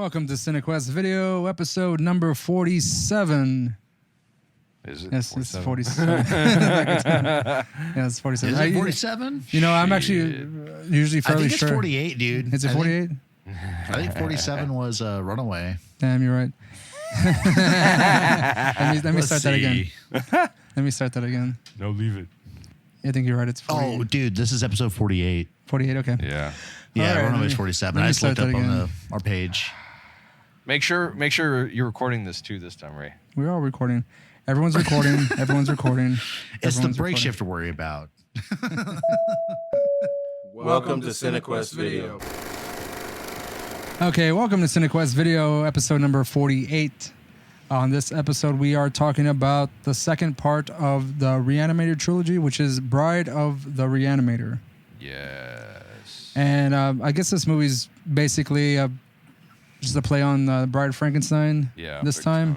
Welcome to Cinekuest Video, episode number 47. Is it? Yes, 47? it's 47. Yeah, it's 47. Is it 47? You know, I'm actually usually fairly I think it's sure. 48, dude. Is it 48? I think 47 was Runaway. Damn, you're right. let me start that again. Let me start that again. No, leave it. I think you're right. It's 48. Oh, dude, this is episode 48. 48, okay. Yeah. Yeah, All right, Runaway's 47. let I me just looked start up that on again. our page. Make sure you're recording this too this time, Ray. We're all recording. Everyone's recording. Everyone's recording. It's the Everyone's break recording. shift to worry about. Welcome to Cinekuest Video. Okay, welcome to Cinekuest Video, episode number 48. On this episode, we are talking about the second part of the Re-Animator trilogy, which is Bride of the Re-Animator. Yes. And I guess this movie's basically just a play on Bride of Frankenstein this big time.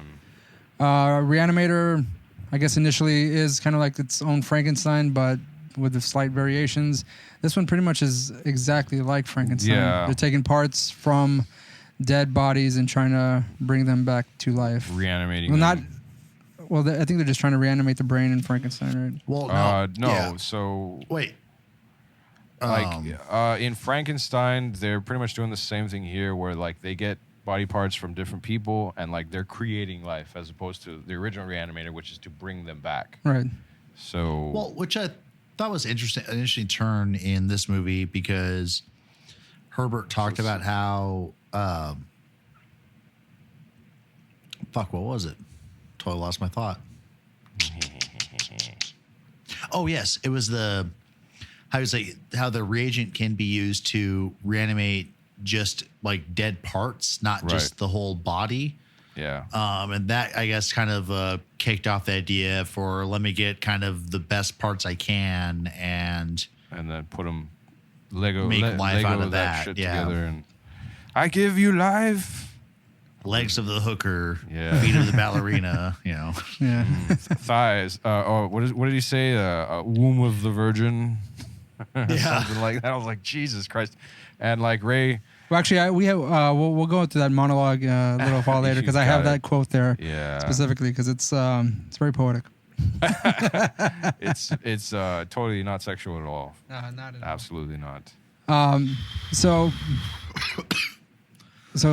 Re-Animator, I guess initially is kind of like its own Frankenstein, but with the slight variations. This one pretty much is exactly like Frankenstein. Yeah. They're taking parts from dead bodies and trying to bring them back to life. Reanimating. Well, them. I think they're just trying to reanimate the brain in Frankenstein, right? Well, No. Yeah. So Wait. in Frankenstein, they're pretty much doing the same thing here, where like they get body parts from different people and like they're creating life, as opposed to the original Reanimator, which is to bring them back. Right. So Well, which I thought was an interesting turn in this movie because Herbert talked about how what was it? Totally lost my thought. Oh yes, it was how the reagent can be used to reanimate just like dead parts, not just the whole body. yeah. And that, I guess, kind of kicked off the idea for let me get kind of the best parts I can and And then put them Make life Lego out of that, shit yeah. together, and I give you life. legs of the hooker, Yeah. feet of the ballerina, you know. Yeah. Thighs. What did he say? Womb of the virgin. Something like that. I was like, Jesus Christ. And like Ray. Well, actually, we have we'll go into that monologue a little while later because I have that quote there specifically because it's very poetic. It's totally not sexual at all. No, not at all. Absolutely not. So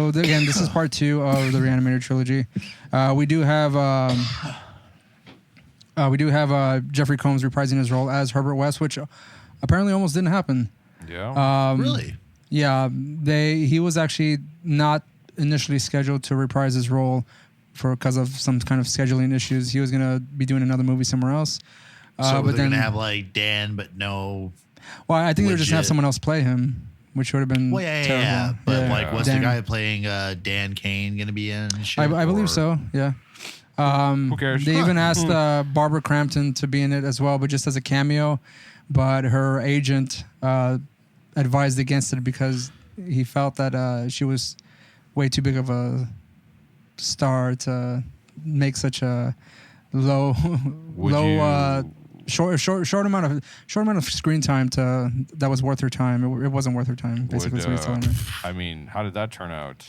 again, this is part 2 of the Re-Animator trilogy. We do have Jeffrey Combs reprising his role as Herbert West, which apparently almost didn't happen. Yeah. Really? Yeah, he was actually not initially scheduled to reprise his role because of some kind of scheduling issues. He was going to be doing another movie somewhere else. So but they're then, going to have like Dan, but no. well, I think they're just going to have legit. someone else play him, which would have been Well, yeah. terrible. But like, what's Dan- the guy playing Dan Kane going to be in? And shit, I believe or- so, yeah. Who cares? They even asked Barbara Crampton to be in it as well, but just as a cameo. But her agent advised against it because he felt that she was way too big of a star to make such a short amount of screen time that was worth her time. It wasn't worth her time. Basically, is what he's telling me. I mean, how did that turn out?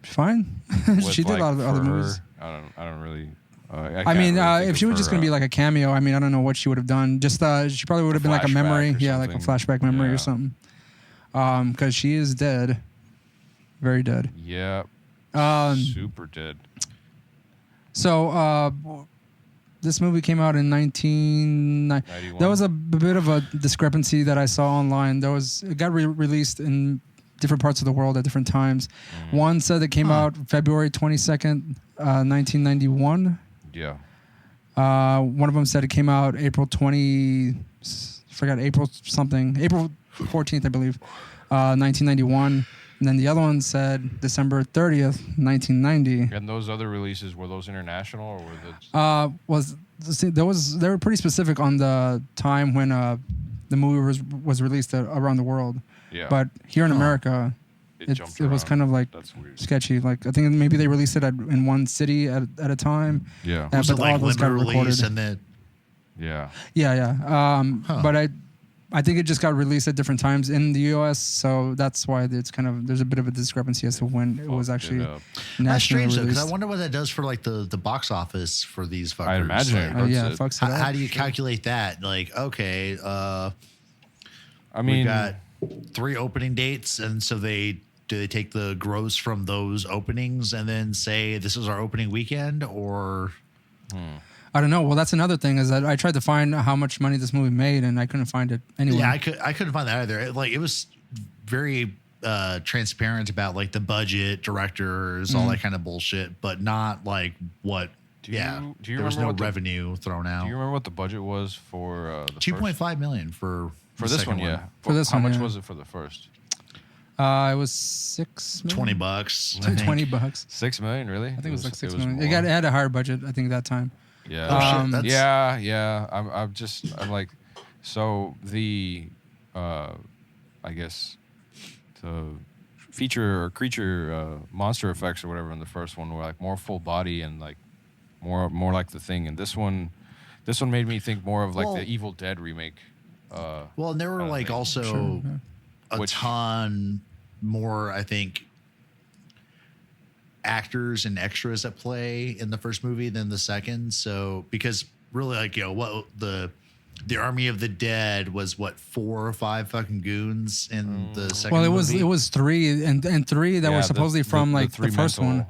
Fine. She did a lot of other movies. I don't really. I mean, if she was just going to be like a cameo, I mean, I don't know what she would have done. Just she probably would have been like a memory, like a flashback memory or something. Because she is dead, very dead. Yeah. Super dead. So this movie came out in 1991. There was a bit of a discrepancy that I saw online. It got released in different parts of the world at different times. One said it came out February 22nd, 1991. Yeah. One of them said it came out April 14th, I believe, 1991. And then the other one said December 30th, 1990. And those other releases, were those international or were they were pretty specific on the time when the movie was released around the world. Yeah. But here in America, it was kind of like sketchy. Like I think maybe they released it in one city at a time. Yeah. Was but it like all those got limited recorded. release and then Yeah. Yeah. But I think it just got released at different times in the U.S., so that's why it's kind of there's a bit of a discrepancy as to when it was actually nationally That's strange though, released. because I wonder what that does for like the box office for these fuckers. I'd imagine it Like, hurts yeah, it. fucks it up. how do you calculate that? Like, okay, I we mean, got 3 opening dates, and so do they take the gross from those openings and then say this is our opening weekend, or? I don't know. Well, that's another thing is that I tried to find how much money this movie made, and I couldn't find it anywhere. Yeah, I couldn't find that either. It was very transparent about like the budget, directors, all that kind of bullshit, but not like what. Do you there was remember no what the- revenue thrown out. do you remember what the budget was for the 2.5 million for for the this second one? Yeah, For this how one, much yeah. was it for the first? It was $6 million. $20. I think. $20. $6 million, really? I think it was like $6 million. It had a higher budget, I think, that time. Yeah. Oh, shit, Yeah. I'm like, so the, I guess, the feature or creature monster effects or whatever in the first one were like more full body and like more like the Thing, and this one made me think more of like Well- the Evil Dead remake. Well, and there were kinda like thing. also Sure, yeah. a Which- ton more, I think, actors and extras at play in the first movie than the second. So because really, like, you know, what the Army of the Dead was, what, 4 or 5 fucking goons in the second Well, movie? it was 3 and 3 that Yeah, were supposedly from like the three first mental, one.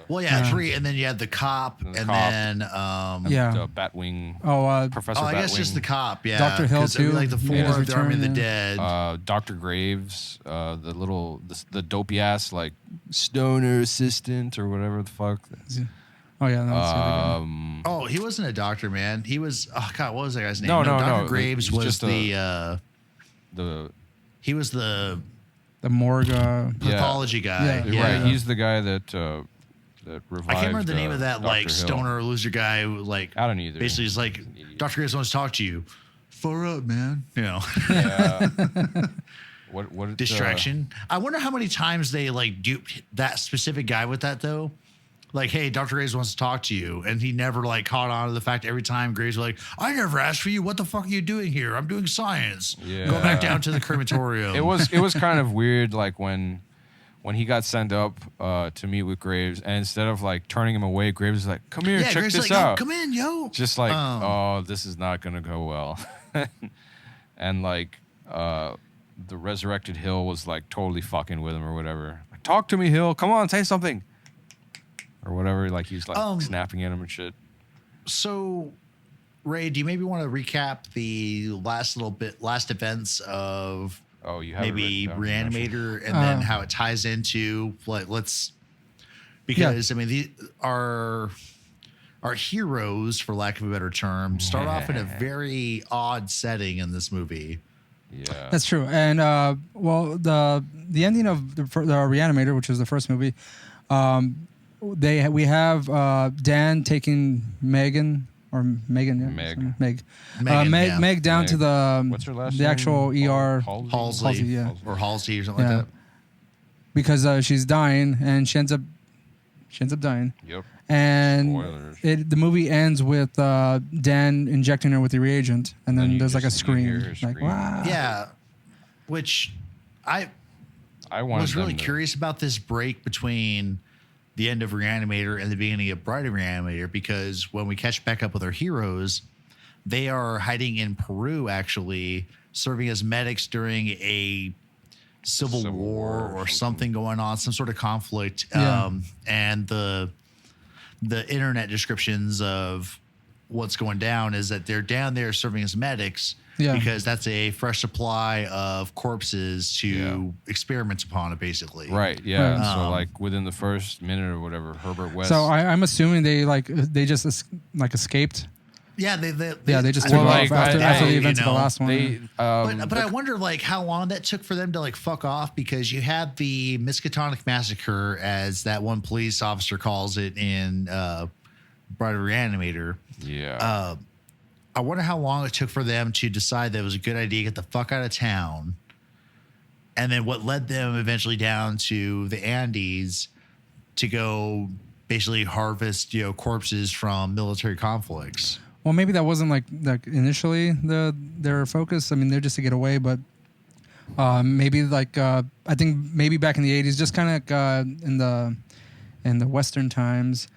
Well, yeah, Yeah. 3, and then you had the cop, And the and cop. then Yeah. the Batwing. Oh, Professor I guess Batwing. just the cop, yeah. Dr. Hill, 'Cause it'd be too. like the 4 Made his of the Army of the return, Dead. Dr. Graves, the dopey ass like stoner assistant or whatever the fuck. oh yeah. That was the other guy. Oh, he wasn't a doctor, man. He was. Oh God, what was that guy's name? No. Dr. Graves He's was just the. the He was the The morgue. pathology guy. Yeah. Yeah. Right. He's the guy that revived. I can't remember the name of that Dr. like Hill. stoner loser guy who like I don't either. basically is like He's an idiot. Dr. Graves wants to talk to you. Far up, man. You know. Yeah. what Distraction. I wonder how many times they like duped that specific guy with that though. Like, hey, Dr. Graves wants to talk to you, and he never like caught on to the fact every time Graves was like, I never asked for you. What the fuck are you doing here? I'm doing science. Yeah. Go back down to the crematorium. It was kind of weird, like when he got sent up to meet with Graves, and instead of like turning him away, Graves was like, "Come here, check Graves this like, yo, out." come in, yo. Just like, oh, this is not gonna go well. And like the resurrected Hill was like totally fucking with him or whatever. Like, talk to me, Hill. Come on, say something. Or whatever. Like he's like snapping at him and shit. So, Ray, do you maybe want to recap the last events of You have maybe it written down. Re-Animator, and then how it ties into like because I mean our heroes, for lack of a better term, start off in a very odd setting in this movie. Yeah. That's true. And well, the ending of the Re-Animator, which was the first movie, we have Dan taking Megan. Or Megan, yeah. Meg. Meg down Meg. to the What's her last the name? actual ER Halsey, yeah. or Halsey, or something Yeah. like that. because she's dying and she ends up dying. Yep. And Spoilers. the movie ends with Dan injecting her with the reagent, and then you there's like a just- you hear scream, her like scream. wow. Yeah, which I wanted was really them to- curious about this break between the end of Re-Animator and the beginning of Bride of Re-Animator, because when we catch back up with our heroes, they are hiding in Peru, actually serving as medics during a civil war or something going on, some sort of conflict. Yeah. And the internet descriptions of what's going down is that they're down there serving as medics. Yeah. Because that's a fresh supply of corpses to experiment upon it, basically. Right. Yeah. Right. So like within the first minute or whatever, Herbert West. So I'm assuming they just escaped. Yeah, they just I took mean, off after the you events of the know, last one. They, But I wonder like how long that took for them to like fuck off, because you had the Miskatonic Massacre, as that one police officer calls it in Bride of Re-Animator. Yeah. I wonder how long it took for them to decide that it was a good idea to get the fuck out of town. And then what led them eventually down to the Andes to go basically harvest, corpses from military conflicts. well, maybe that wasn't like initially their focus. I mean, they're just to get away, but maybe like I think maybe back in the 80s, just kind of in the Western times,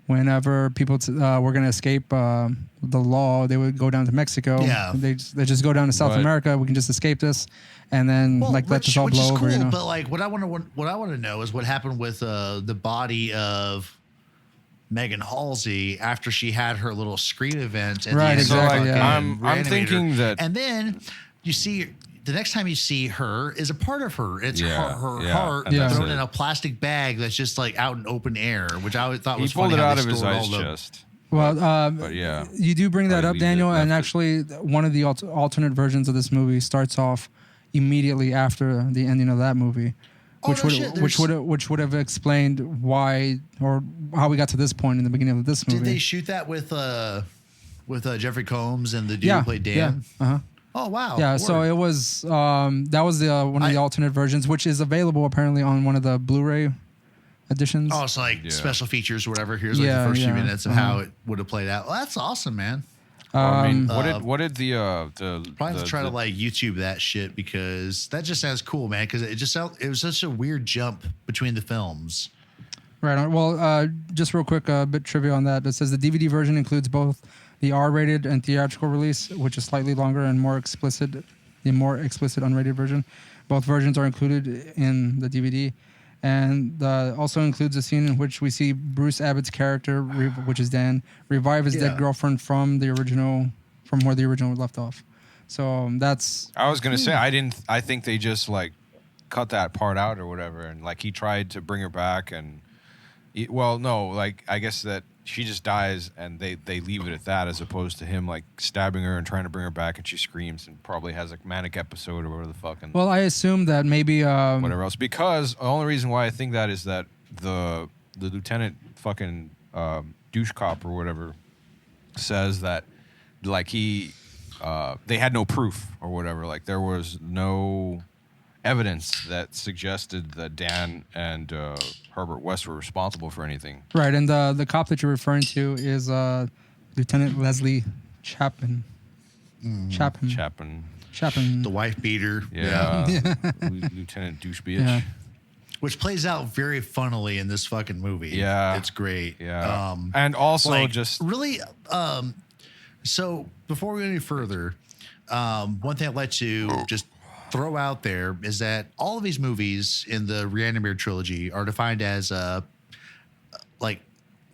whenever people were going to escape the law, they would go down to Mexico. Yeah. They just go down to South America. We can just escape this, and then let this all blow over. Cool, you know? But like what I want to know is what happened with the body of Megan Halsey after she had her little scream event. Right, exactly. So, Yeah. I'm thinking that, and then you see. The next time you see her is a part of her. It's her heart thrown in a plastic bag that's just like out in open air, which I thought was funny. He pulled it out of his ice chest. Well, but yeah, you do bring that up, Daniel, and actually one of the alternate versions of this movie starts off immediately after the ending of that movie, which would have explained why or how we got to this point in the beginning of this movie. Did they shoot that with Jeffrey Combs and the dude who played Dan? Yeah. Uh-huh. Oh wow! Yeah, so it was that was one of the alternate versions, which is available apparently on one of the Blu-ray editions. Oh, so like special features or whatever. Here's like the first few minutes of how it would have played out. Well, that's awesome, man. I mean, what did the probably have to try to like YouTube that shit because that just sounds cool, man. Because it was such a weird jump between the films. Right on. Well, just real quick, a bit trivia on that. It says the DVD version includes both the R-rated and theatrical release, which is slightly longer and more explicit. The more explicit unrated version. Both versions are included in the DVD, and also includes a scene in which we see Bruce Abbott's character, which is Dan, revive his dead girlfriend from where the original left off. So that's. I was gonna say I think they just like cut that part out or whatever, and like he tried to bring her back, and I guess that she just dies and they leave it at that, as opposed to him like stabbing her and trying to bring her back, and she screams and probably has a manic episode or whatever the fuck. Well, I assume that maybe whatever else, because the only reason why I think that is that the lieutenant fucking douche cop or whatever says that like they had no proof or whatever, like there was no evidence that suggested that Dan and Herbert West were responsible for anything. Right, and the cop that you're referring to is Lieutenant Leslie Chapman. Chapman. The wife beater. Yeah. Lieutenant douche bitch. Yeah. Which plays out very funnily in this fucking movie. Yeah. It's great. Yeah. And also like, just... Really, so before we go any further, one thing I'd like to just throw out there is that all of these movies in the Re-Animator trilogy are defined as like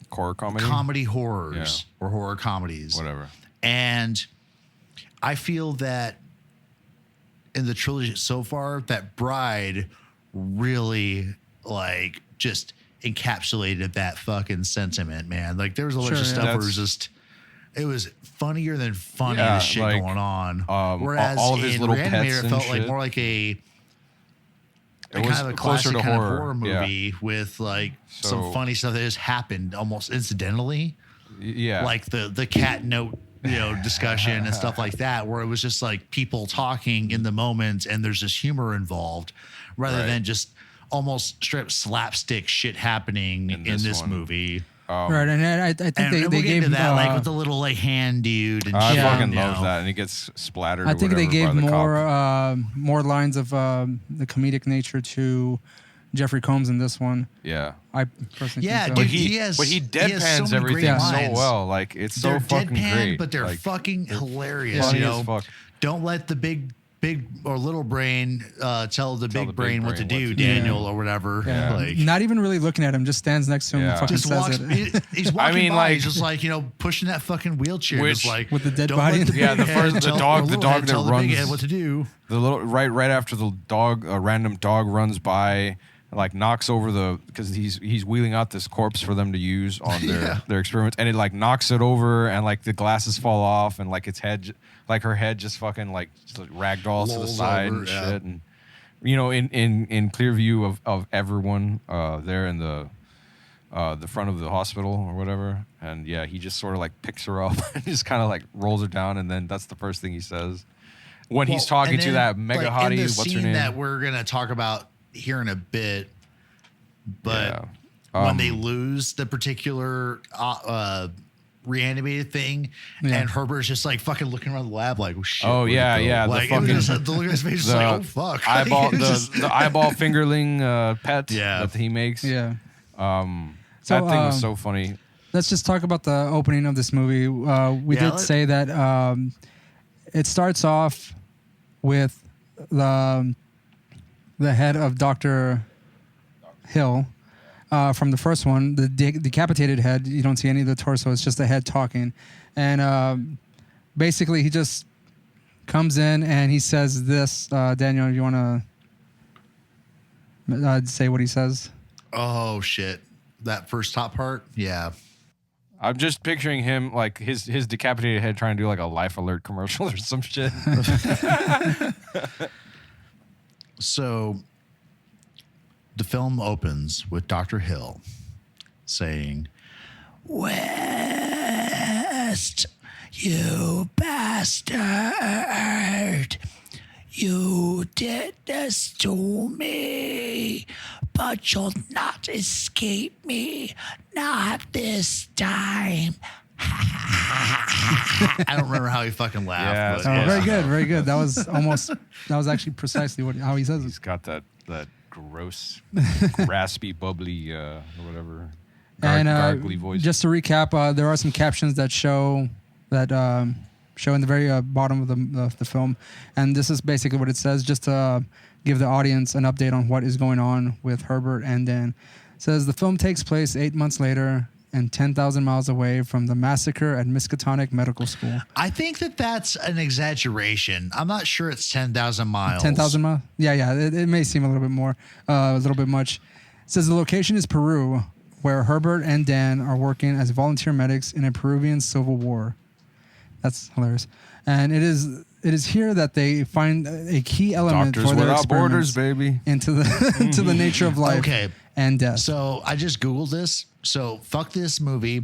horror comedy horrors or horror comedies, whatever. And I feel that in the trilogy so far, that Bride really like just encapsulated that fucking sentiment, man. Like there was a bunch of stuff where it was just. It was funnier than funny, the shit like, going on. Whereas all of his little pets Re-Animator and felt shit. like more like a kind of a closer classic to kind horror. of horror movie with like some funny stuff that just happened almost incidentally. Yeah, like the cat note, discussion and stuff like that, where it was just like people talking in the moment and there's this humor involved, rather than just almost straight slapstick shit happening in this movie. Right, and I think they gave into that like with the little like hand dude. And I fucking love that, and he gets splattered. I think they gave more more lines of the comedic nature to Jeffrey Combs in this one. Yeah, I personally think so. But he deadpans so everything so well. Like it's they're so fucking deadpan, great. But they're like, fucking hilarious. Funny as fuck. Don't let the big or little brain tell the big brain what to do, Daniel, or whatever. Yeah. Like, not even really looking at him, just stands next to him and fucking just says walks, it. He's walking by, he's just like, pushing that fucking wheelchair. Just like, with the dead body. The dog that runs. Big head what to do. The little right after the dog, a random dog runs by, like knocks over because he's wheeling out this corpse for them to use on their experiments, and it like knocks it over, and like the glasses fall off, and like its head, like her head just fucking like ragdolls to the side and shit, and in clear view of everyone there in the front of the hospital or whatever, and he just sort of like picks her up and just kind of like rolls her down, and then that's the first thing he says when he's talking to that mega hottie. What's her name? That we're gonna talk about here in a bit, but when they lose the particular reanimated thing, and Herbert's just like fucking looking around the lab like, oh shit. Oh yeah, yeah. Like, the fucking the look at his face is like, oh fuck. Eyeball, the eyeball fingerling pet Yeah. that he makes. Yeah. That thing was so funny. Let's just talk about the opening of this movie. We did say that it starts off with the head of Dr. Hill from the first one, the decapitated head. You don't see any of the torso. It's just the head talking. And basically, he just comes in and he says this. Daniel, you want to say what he says? Oh, shit. That first top part? Yeah. I'm just picturing him like his decapitated head trying to do like a Life Alert commercial or some shit. So the film opens with Dr. Hill saying, West, you bastard. You did this to me, but you'll not escape me. Not this time. I don't remember how he fucking laughed. Yeah, but Very good, very good. That was actually precisely how he says it. He's got that gross, raspy, bubbly, or whatever, gargly voice. Just to recap, there are some captions that show in the very bottom of the film, and this is basically what it says, just to give the audience an update on what is going on with Herbert and Dan. It says the film takes place 8 months later and 10,000 miles away from the massacre at Miskatonic Medical School. I think that's an exaggeration. I'm not sure it's 10,000 miles. 10,000 miles? Yeah. It may seem a little bit more, a little bit much. It says the location is Peru, where Herbert and Dan are working as volunteer medics in a Peruvian civil war. That's hilarious. And it is here that they find a key element Doctors for their Without experiments Borders, baby. into the nature of life and death. So I just Googled this. So fuck this movie.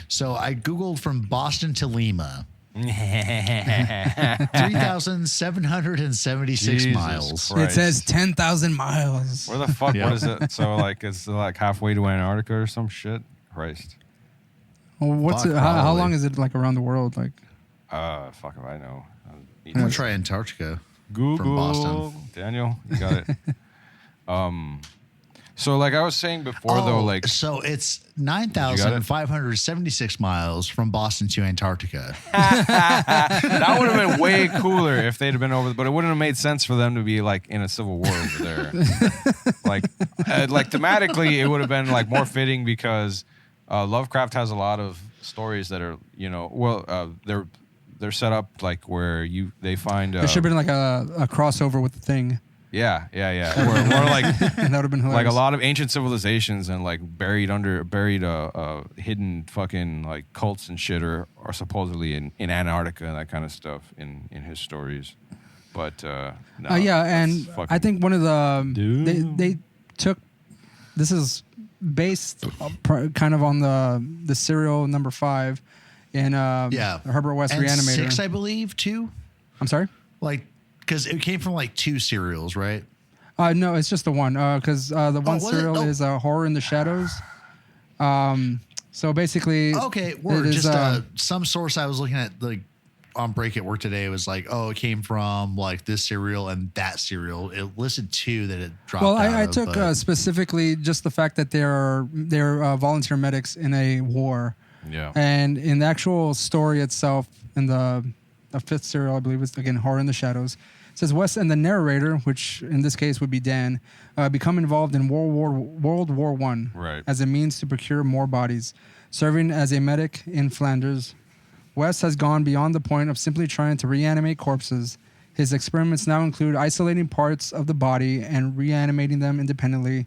So I Googled from Boston to Lima. 3,776 miles. Christ. It says 10,000 miles. Where the fuck? What is it? So like it's like halfway to Antarctica or some shit. Christ. Well, what's Fuck, it? How probably. long is it like around the world? Like, Fuck if I know. I'm gonna try Antarctica. Google From Boston. Daniel, you got it. So like I was saying before, though, like so it's 9,576 miles from Boston to Antarctica. that would have been way cooler if they'd have been over, but it wouldn't have made sense for them to be like in a civil war over there. like thematically, it would have been like more fitting because Lovecraft has a lot of stories that are they're set up like where they find there should have been like a crossover with the Thing. Yeah. Or like That would have been hilarious. like a lot of ancient civilizations and like buried hidden fucking like cults and shit are supposedly in Antarctica and that kind of stuff in his stories. But no, and I think one of the they took this is based kind of on the serial number 5 in Herbert West and Re-Animator. 6, I believe, too. I'm sorry? Like, because it came from like 2 serials, right? No, it's just the one. Because the one serial is Horror in the Shadows. So basically, okay, it is, just some source I was looking at like on break at work today was like, oh, it came from like this serial and that serial. It listed 2 that it dropped. Well, out I of, took but specifically just the fact that they're volunteer medics in a war. Yeah. And in the actual story itself, in the 5th serial, I believe it's again Horror in the Shadows. It says West and the narrator, which in this case would be Dan, become involved in World War I as a means to procure more bodies. Serving as a medic in Flanders, West has gone beyond the point of simply trying to reanimate corpses. His experiments now include isolating parts of the body and reanimating them independently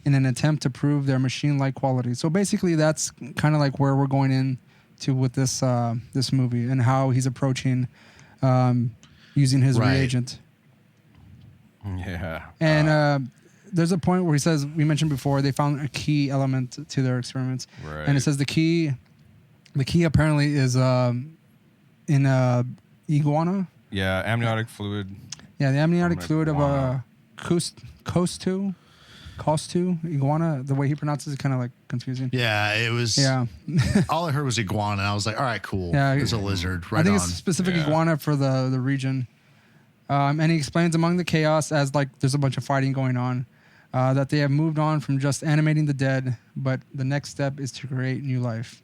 in an attempt to prove their machine-like quality. So basically, that's kind of like where we're going into with this movie and how he's approaching using his reagent. Yeah. And there's a point where he says, we mentioned before, they found a key element to their experiments. Right. And it says the key apparently is in iguana. Yeah, amniotic fluid. Yeah, the amniotic fluid of iguana. Costu iguana. The way he pronounces it, kind of like confusing. Yeah, it was. Yeah. All I heard was iguana. And I was like, all right, cool. Yeah, It's a lizard. Right I think on. it's specific iguana for the region. And he explains among the chaos as like there's a bunch of fighting going on, that they have moved on from just animating the dead, but the next step is to create new life.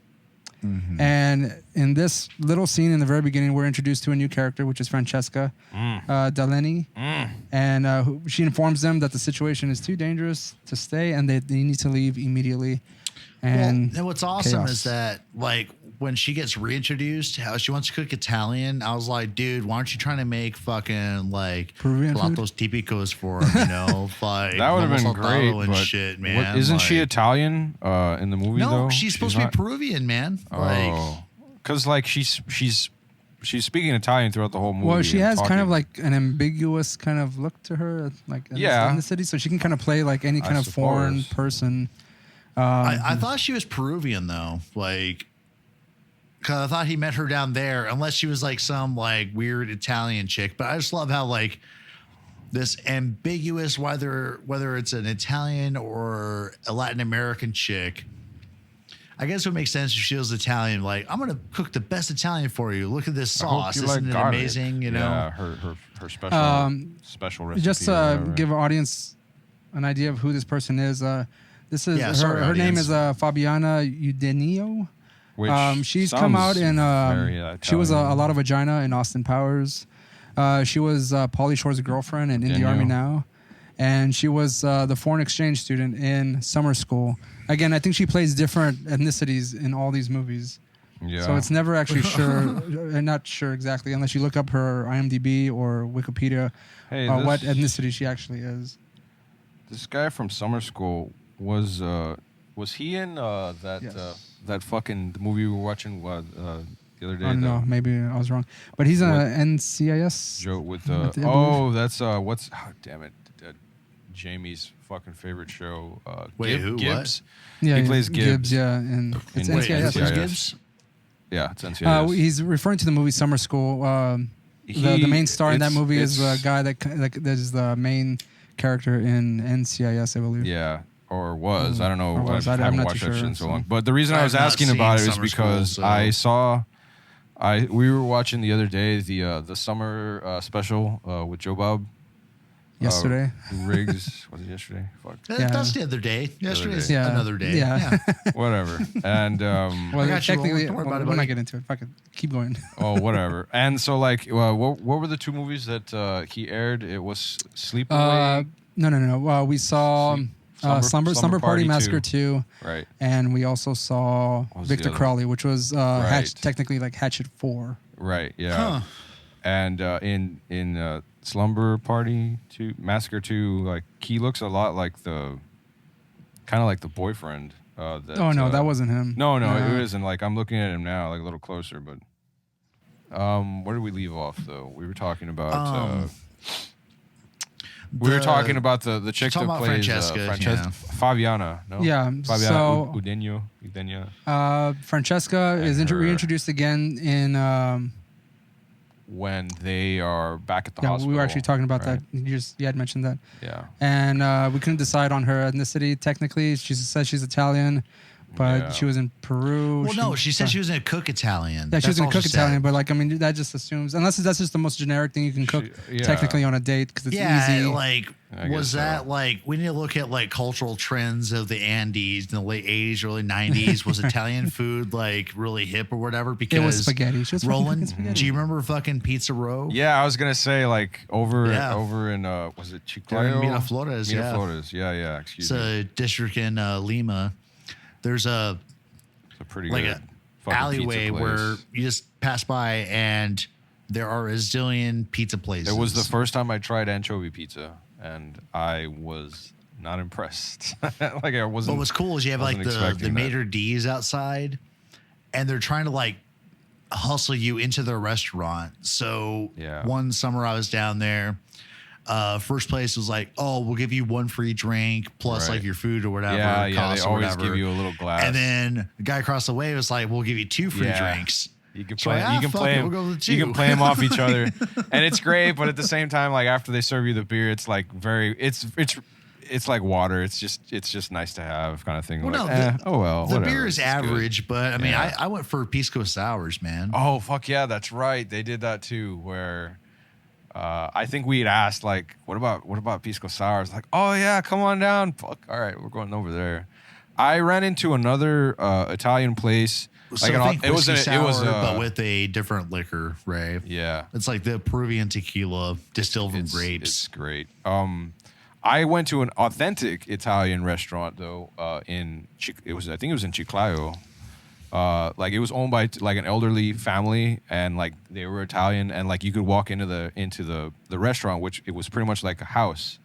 Mm-hmm. And in this little scene in the very beginning, we're introduced to a new character, which is Fancesca Danelli. And she informs them that the situation is too dangerous to stay and they need to leave immediately. And what's awesome is that, like, when she gets reintroduced, how she wants to cook Italian, I was like, dude, why aren't you trying to make fucking, like, Peruvian platos típicos for them, you know? Like, that would have been great, and but shit, man. Isn't she Italian in the movie, though? No, she's supposed to be Peruvian, man. Because, like, she's speaking Italian throughout the whole movie. Well, she has kind of like an ambiguous kind of look to her, like in the city, so she can kind of play like any kind of foreign person. I thought she was Peruvian, though. Like, because I thought he met her down there, unless she was like some like weird Italian chick. But I just love how like this ambiguous, whether it's an Italian or a Latin American chick. I guess it would make sense if she was Italian. Like, I'm gonna cook the best Italian for you. Look at this sauce, isn't it amazing? You know, yeah, her special recipe. Just to give our audience an idea of who this person is. This is her name is Fabiana Eugenio. She's come out in she was Alotta Vagina in Austin Powers. She was Pauly Shore's girlfriend and in the army now, and she was the foreign exchange student in summer school. Again, I think she plays different ethnicities in all these movies. Yeah. So it's never actually sure, not sure exactly, unless you look up her IMDb or Wikipedia what ethnicity she actually is. This guy from summer school was he in that fucking the movie we were watching the other day? No, maybe I was wrong. But he's an NCIS. Joe with what's damn it, Jamie's fucking favorite show. Gibbs. What? Yeah, he plays Gibbs. Yeah, and it's NCIS. Gibbs? Yeah, it's NCIS. He's referring to the movie Summer School. The main star in that movie is the guy that is the main character in NCIS, I believe. Yeah. Or was. I don't know. I haven't watched that shit in so long. But the reason I was asking about it is because I saw... we were watching the other day the summer special with Joe Bob. Yesterday. Riggs. Was it yesterday? Fuck. That's the other day. Yesterday's another day. Yeah. Whatever. And... technically, we're not getting into it. Fuck it. Keep going. Oh, whatever. And so, like, what were the two movies that he aired? It was Sleepaway? No. We saw... Slumber Party Massacre 2. Right. And we also saw Victor Crowley, which was technically like Hatchet 4. Right, yeah. Huh. And in Slumber Party 2, Massacre 2, like, he looks a lot like kind of like the boyfriend. That wasn't him. No, it isn't. Like, I'm looking at him now, like, a little closer, but... where did we leave off, though? We were talking about... we were talking about the chick that plays Francesca. Fabiana, no? Yeah. Fabiana Eugenio. Francesca is reintroduced again in... when they are back at the hospital. We were actually talking about that. You had mentioned that. Yeah. And we couldn't decide on her ethnicity. Technically, she says she's Italian. But she was in Peru. Well, no, she said she was going to cook Italian. Yeah, she was going to cook Italian, but like, I mean, that just assumes, unless that's just the most generic thing you can cook technically on a date because it's easy. Yeah, like, was that like, we need to look at like cultural trends of the Andes in the late 80s, early 90s. Was Italian food like really hip or whatever? Because it was spaghetti. She was Roland, spaghetti. do you remember fucking Pizza Row? Yeah, I was going to say like over in, was it Chiclayo? Miraflores, Miraflores, yeah, excuse me. It's a district in Lima. There's a pretty like good a alleyway where you just pass by and there are a zillion pizza places. It was the first time I tried anchovy pizza and I was not impressed. Like I wasn't. What was cool is you have like the maitre d's outside and they're trying to like hustle you into their restaurant. So one summer I was down there. First place was like, oh, we'll give you one free drink plus like your food or whatever. Yeah, they always give you a little glass. And then the guy across the way was like, we'll give you 2 free drinks. You can play. You can play them off each other, and it's great. But at the same time, like after they serve you the beer, it's like it's like water. It's just nice to have kind of thing. Well, like, the whatever. beer is average, good. but I mean, Yeah. I went for pisco sours, man. Oh fuck yeah, that's right. They did that too. Where I think we had asked like, what about pisco sours? Like, oh yeah, come on down. Fuck, all right, we're going over there. I ran into another Italian place. So Like I think it was but with a different liquor, Ray. Yeah. It's like the Peruvian tequila distilled from grapes. It's great. I went to an authentic Italian restaurant though. I think it was in Chiclayo. Like it was owned by like an elderly family, and like they were Italian, and like you could walk into the restaurant, which it was pretty much like a house,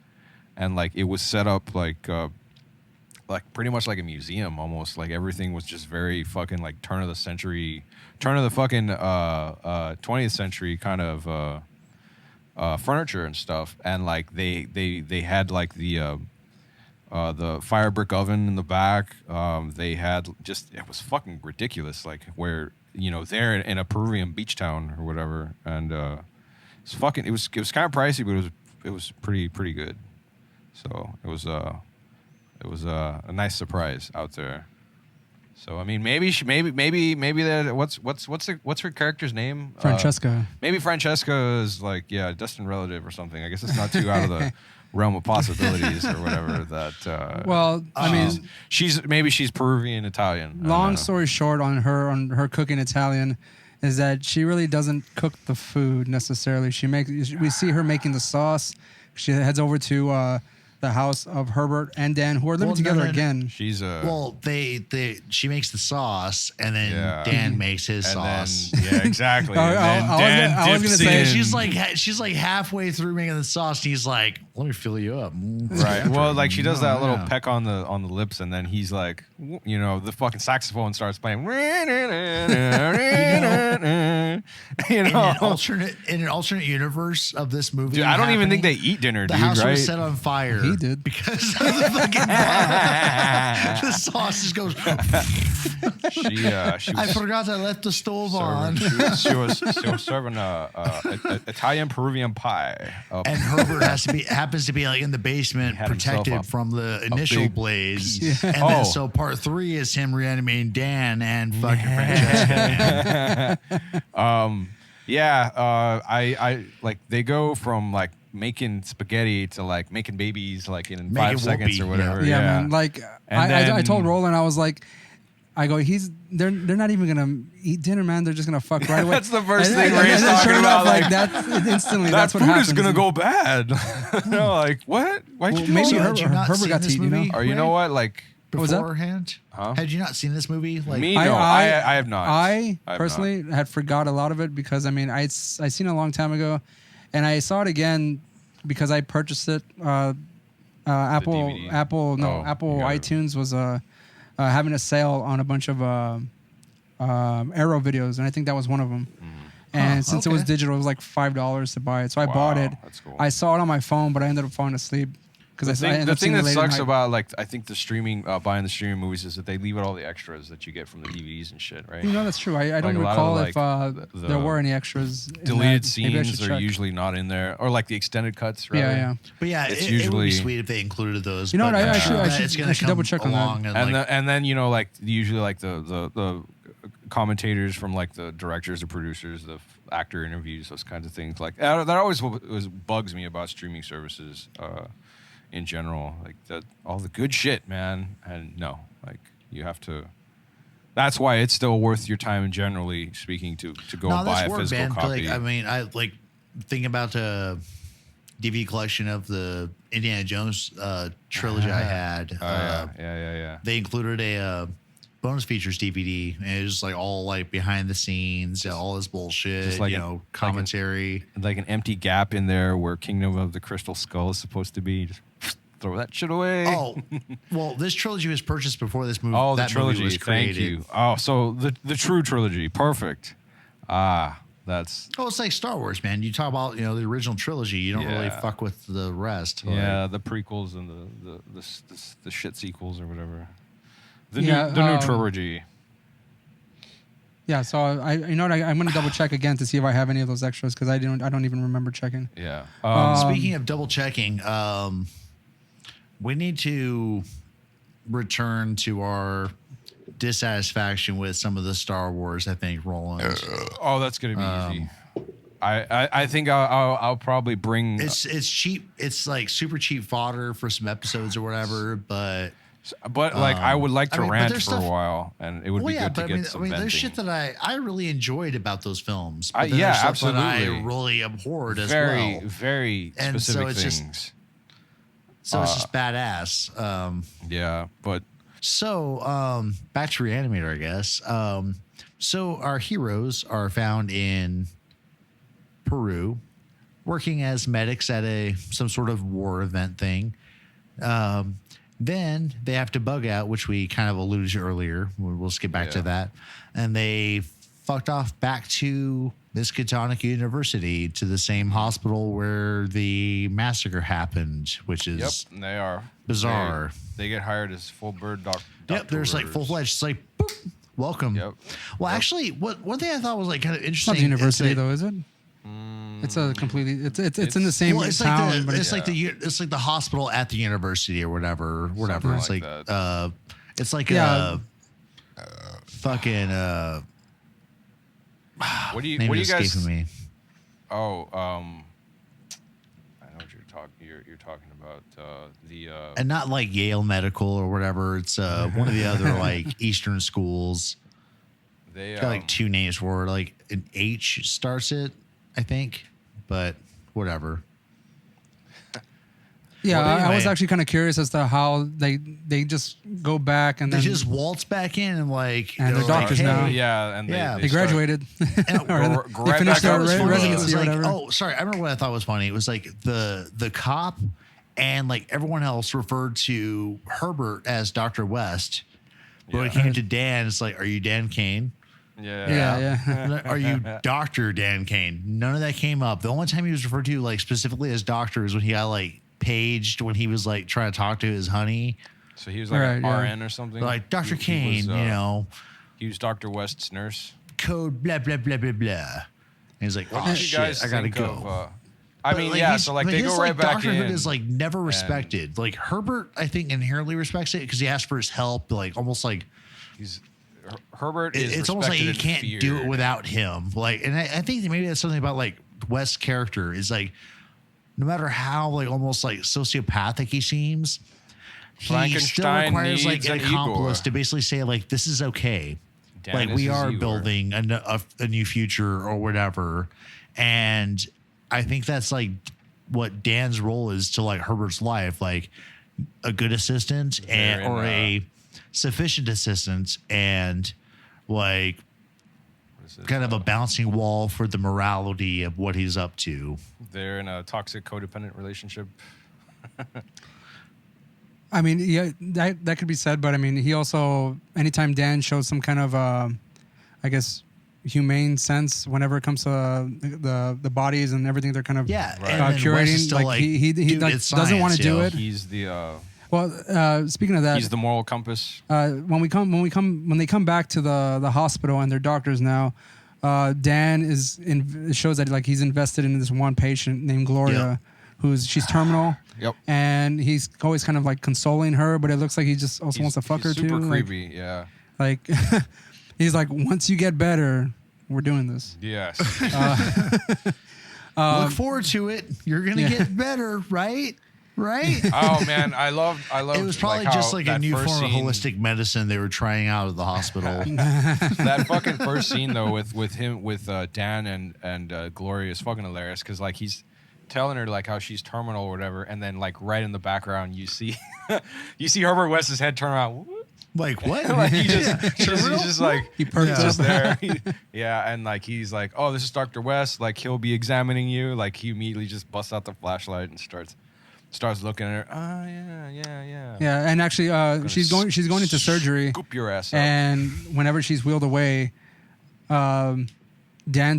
and like it was set up like pretty much like a museum almost. Like everything was just very fucking like turn of the fucking 20th century kind of furniture and stuff, and like they had like the fire brick oven in the back. They had it was fucking ridiculous. Like where they're in a Peruvian beach town or whatever, and it's fucking. It was kind of pricey, but it was pretty good. So it was a nice surprise out there. So I mean, maybe that what's her character's name? Francesca. Maybe Francesca is like distant relative or something. I guess it's not too out of the realm of possibilities or whatever. That well, I mean, she's Peruvian Italian. Long story short, on her cooking Italian, is that she really doesn't cook the food necessarily. We see her making the sauce. She heads over to the house of Herbert and Dan, who are living together again. She's she makes the sauce, and then Dan makes his sauce. Then, exactly. I was gonna say she's like halfway through making the sauce, and he's like, "Let me fill you up." Right. Well, like she does that little peck on the lips, and then he's like, the fucking saxophone starts playing. In an alternate universe of this movie, dude, I don't even think they eat dinner. The dude, house right? was set on fire. He did because of the fucking the sauce just goes. She I forgot I left the stove on. She was serving a Italian Peruvian pie. And Herbert happens to be like in the basement, protected from the initial blaze. And then so part 3 is him reanimating Dan and fucking Francesca. I like they go from like making spaghetti to like making babies like in 5 seconds or whatever. Yeah, man. Like I told Roland, I was like, they're not even gonna eat dinner, man. They're just gonna fuck right away. That's the first thing Ray's talking about. Like that's instantly. That's what happens. That food is gonna go bad. Like what? Why'd you do maybe that? Herbert got to eat. Or you know what? Like beforehand, had you not seen this movie? Like me, no, I have not. I personally had forgot a lot of it because I mean I seen it a long time ago, and I saw it again because I purchased it. Apple iTunes was having a sale on a bunch of Arrow videos, and I think that was one of them. And since it was digital, it was like $5 to buy it. So I bought it. That's cool. I saw it on my phone, but I ended up falling asleep. The thing that sucks about I think the streaming buying the streaming movies is that they leave out all the extras that you get from the DVDs and shit, right? That's true. I don't recall if there were any extras. Deleted scenes are usually not in there, or like the extended cuts, right? Yeah. But yeah, it would be sweet if they included those. You know what? I should double check on that. And then like usually like the commentators from like the directors, the producers, the actor interviews, those kinds of things. Like that always bugs me about streaming services. In general, like all the good shit, man. And no, like you have to. That's why it's still worth your time, generally speaking, to go buy a physical copy. I mean, I like thinking about the DVD collection of the Indiana Jones trilogy I had. Yeah. They included a bonus features DVD, and it was just like all like behind the scenes, all this bullshit, just like commentary, like an empty gap in there where Kingdom of the Crystal Skull is supposed to be. Just throw that shit away. Oh, well, this trilogy was purchased before this movie. Oh, the trilogy movie was created. Thank you. Oh, so the true trilogy, perfect. That's. Oh, it's like Star Wars, man. You talk about the original trilogy. You don't really fuck with the rest. Yeah, the prequels and the shit sequels or whatever. The new trilogy. Yeah, so I'm gonna double check again to see if I have any of those extras because I don't even remember checking. Yeah. Speaking of double checking, We need to return to our dissatisfaction with some of the Star Wars, I think, Roland. Oh, that's gonna be easy. I think I'll probably bring. It's cheap. It's like super cheap fodder for some episodes or whatever. But like I would like to rant for stuff, a while, and it would be good to get some venting. There's shit that I really enjoyed about those films. But absolutely. That I really abhorred as well. Very specific things. So it's just badass. Yeah, but so back to Re-Animator, I guess. So our heroes are found in Peru, working as medics at some sort of war event thing. Then they have to bug out, which we kind of alluded to earlier. We'll skip back to that. And they fucked off back to Miskatonic University, to the same hospital where the massacre happened, which is they are bizarre. They get hired as full bird doctor. Yep, there's like full-fledged. It's like, boop, welcome. Yep. Well, actually, one thing I thought was like kind of interesting. It's not the university though, is it? It's a completely. It's in the same town, but it's like the hospital at the university or whatever. It's like it's like fucking. What do you guys? Me. Oh, I know what you're talking. You're talking about the. And not like Yale Medical or whatever. It's one of the other like Eastern schools. They got like two names for it. Like an H starts it, I think. But whatever. Yeah, I was actually kind of curious as to how they just go back and they then just waltz back in and like and they're doctors now. Yeah, and they graduated. Or they finished their residency or whatever. Oh, sorry, I remember what I thought was funny. It was like the cop and like everyone else referred to Herbert as Dr. West. But when it came to Dan, it's like, are you Dan Kane? Yeah. Are you Dr. Dan Kane? None of that came up. The only time he was referred to like specifically as doctor is when he got like paged when he was like trying to talk to his honey. So he was like an RN or something. Like Dr. Kane, he was Dr. West's nurse. Code blah blah blah blah blah. And he's like, oh shit, I gotta go. I mean, so like they go right back in. Doctorhood is like never respected. Like Herbert, I think inherently respects it because he asked for his help. Like almost like Herbert is. It's almost like you can't do it without him. Like, and I think maybe that's something about like West's character is like, no matter how like almost like sociopathic he seems, he still requires like an accomplice to basically say like this is okay. Like we are building a new future or whatever, and I think that's like what Dan's role is to like Herbert's life, like a good assistant or a sufficient assistant and like kind of a bouncing wall for the morality of what he's up to. They're in a toxic codependent relationship. I mean, yeah, that could be said, but I mean, he also, anytime Dan shows some kind of, I guess, humane sense whenever it comes to the bodies and everything, they're kind of curating. Like he doesn't want to do it. He's the. Well, speaking of that, he's the moral compass. When they come back to the hospital and they're doctors now, Dan it shows that like he's invested in this one patient named Gloria, she's terminal. Yep. And he's always kind of like consoling her, but it looks like he just also wants to fuck her too. Super creepy, yeah. Like he's like, once you get better, we're doing this. Yes. Look forward to it. You're gonna get better, right? Right? Oh man, I love. It was probably just like a new form of holistic medicine they were trying out at the hospital. That fucking first scene though, with him, with Dan and Gloria is fucking hilarious because like he's telling her like how she's terminal or whatever, and then like right in the background you see Herbert West's head turn around. Like what? Like he's just like he perks just up there. And like he's like, oh, this is Dr. West. Like he'll be examining you. Like he immediately just busts out the flashlight and starts looking at her. Oh yeah. Yeah, and actually, she's going into surgery. Scoop your ass up. And whenever she's wheeled away, Dan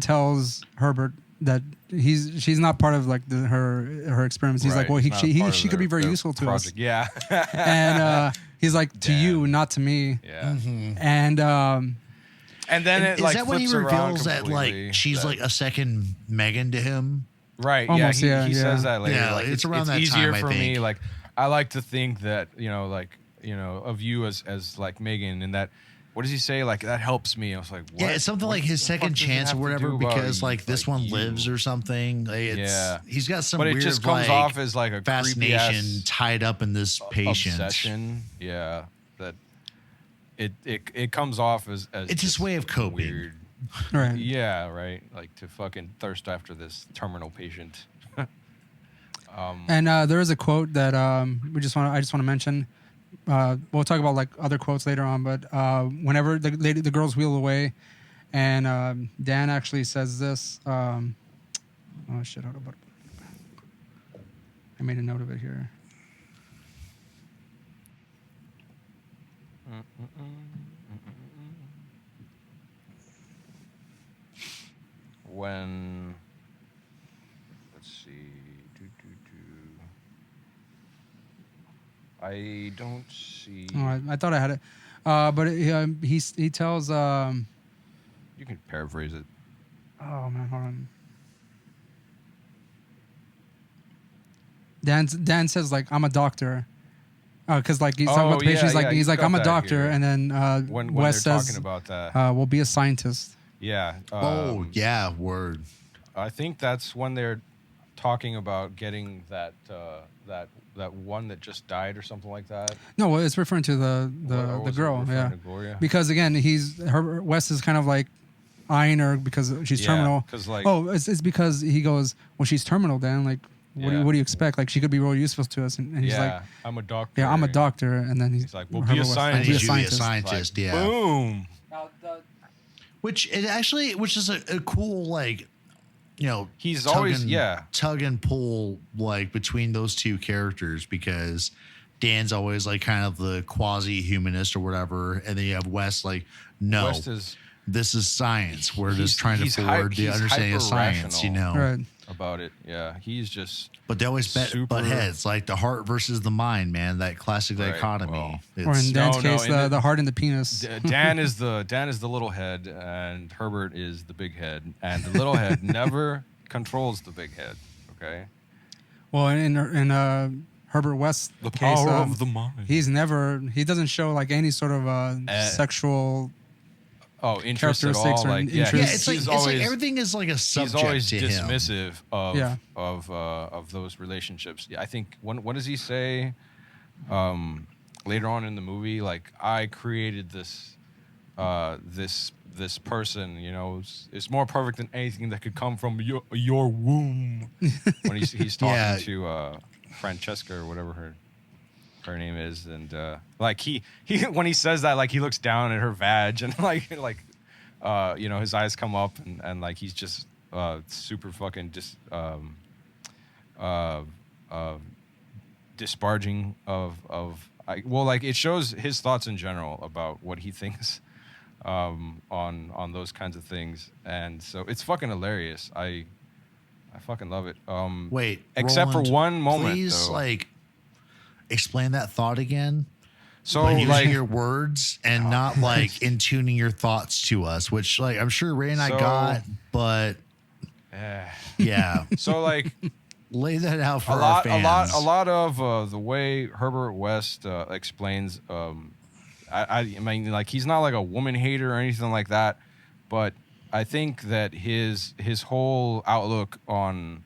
tells Herbert that she's not part of like her experiments. He's like, well, she could be very useful to us. Yeah. And he's like, to you, not to me. Yeah. Mm-hmm. And then it like is that when he reveals that completely, like she's like a second Megan to him? Right. Almost, He says that later. Yeah, like it's around that easier time, for I think. me. Like I like to think that, of you as like Megan, and that, what does he say? Like, that helps me. I was like, what? Yeah, it's something like his second chance or whatever, because like this one lives or something. He's got some but it weird just comes off as like a fascination tied up in this patient obsession. Yeah, that it comes off as it's his way of coping. Weird. Right. Yeah, right. Like to fucking thirst after this terminal patient. And there is a quote that I just want to mention. We'll talk about like other quotes later on, but whenever the girls wheel away, and Dan actually says this. Oh shit! Hold on. I made a note of it here. When, let's see, I don't see. Oh, I thought I had it, but he tells. You can paraphrase it. Oh man, hold on. Dan says like, I'm a doctor, because like he's talking about the patient. He's like I'm a doctor, here. And then when Wes they're says, talking about that, we'll be a scientist. Yeah. Word. I think that's when they're talking about getting that one that just died or something like that. No, well, it's referring to the girl. Yeah. Gloria? Because again, Wes is kind of like eyeing her because she's terminal. It's because he goes, well, she's terminal, Dan. Like, what do you expect? Like, she could be really useful to us. And he's like, I'm a doctor. Yeah, I'm a doctor. And then he's like, well, be a scientist. Be a scientist. Like, yeah. Boom. Which is a cool, like, he's tug and pull like between those two characters, because Dan's always like kind of the quasi-humanist or whatever, and then you have Wes like, no, this is science. We're just trying to forward the understanding of science, right. About it. Yeah, he's just. But they always butt heads, like the heart versus the mind, man. That classic dichotomy. Well, or in Dan's case, the heart and the penis. Dan is the little head, and Herbert is the big head, and the little head never controls the big head. Okay. Well, in Herbert West's case, power of the mind. He doesn't show like any sort of sexual. Interest at all. Like, it's like everything is like a subject. He's always to dismissive him. of those relationships. Yeah, I think what does he say later on in the movie? Like, I created this person. It's more perfect than anything that could come from your womb. When he's talking to Francesca or whatever her name is, and like he when he says that, like, he looks down at her vag, and like his eyes come up, and like he's just super fucking just disparaging of like it shows his thoughts in general about what he thinks on those kinds of things, and so it's fucking hilarious. I fucking love it. Wait, except Roland, for one moment, please, though. like, explain that thought again. So, like, like, using your words and not like in tuning your thoughts to us, which, like, I'm sure Ray and I got, but yeah. So, like, lay that out for our fans. A lot of the way Herbert West explains. I mean, like, he's not like a woman hater or anything like that, but I think that his whole outlook on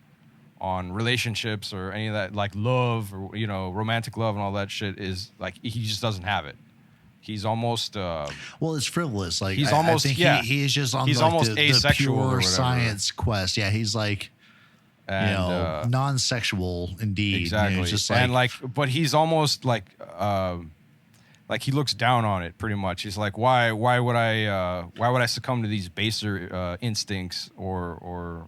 relationships or any of that, like love or romantic love and all that shit, is like he just doesn't have it. He's almost well, it's frivolous. Like, he's almost I think he is just on almost the asexual pure science quest. Yeah, he's like non-sexual indeed. Exactly. It's just but he's almost like he looks down on it pretty much. He's like, why would I succumb to these baser instincts or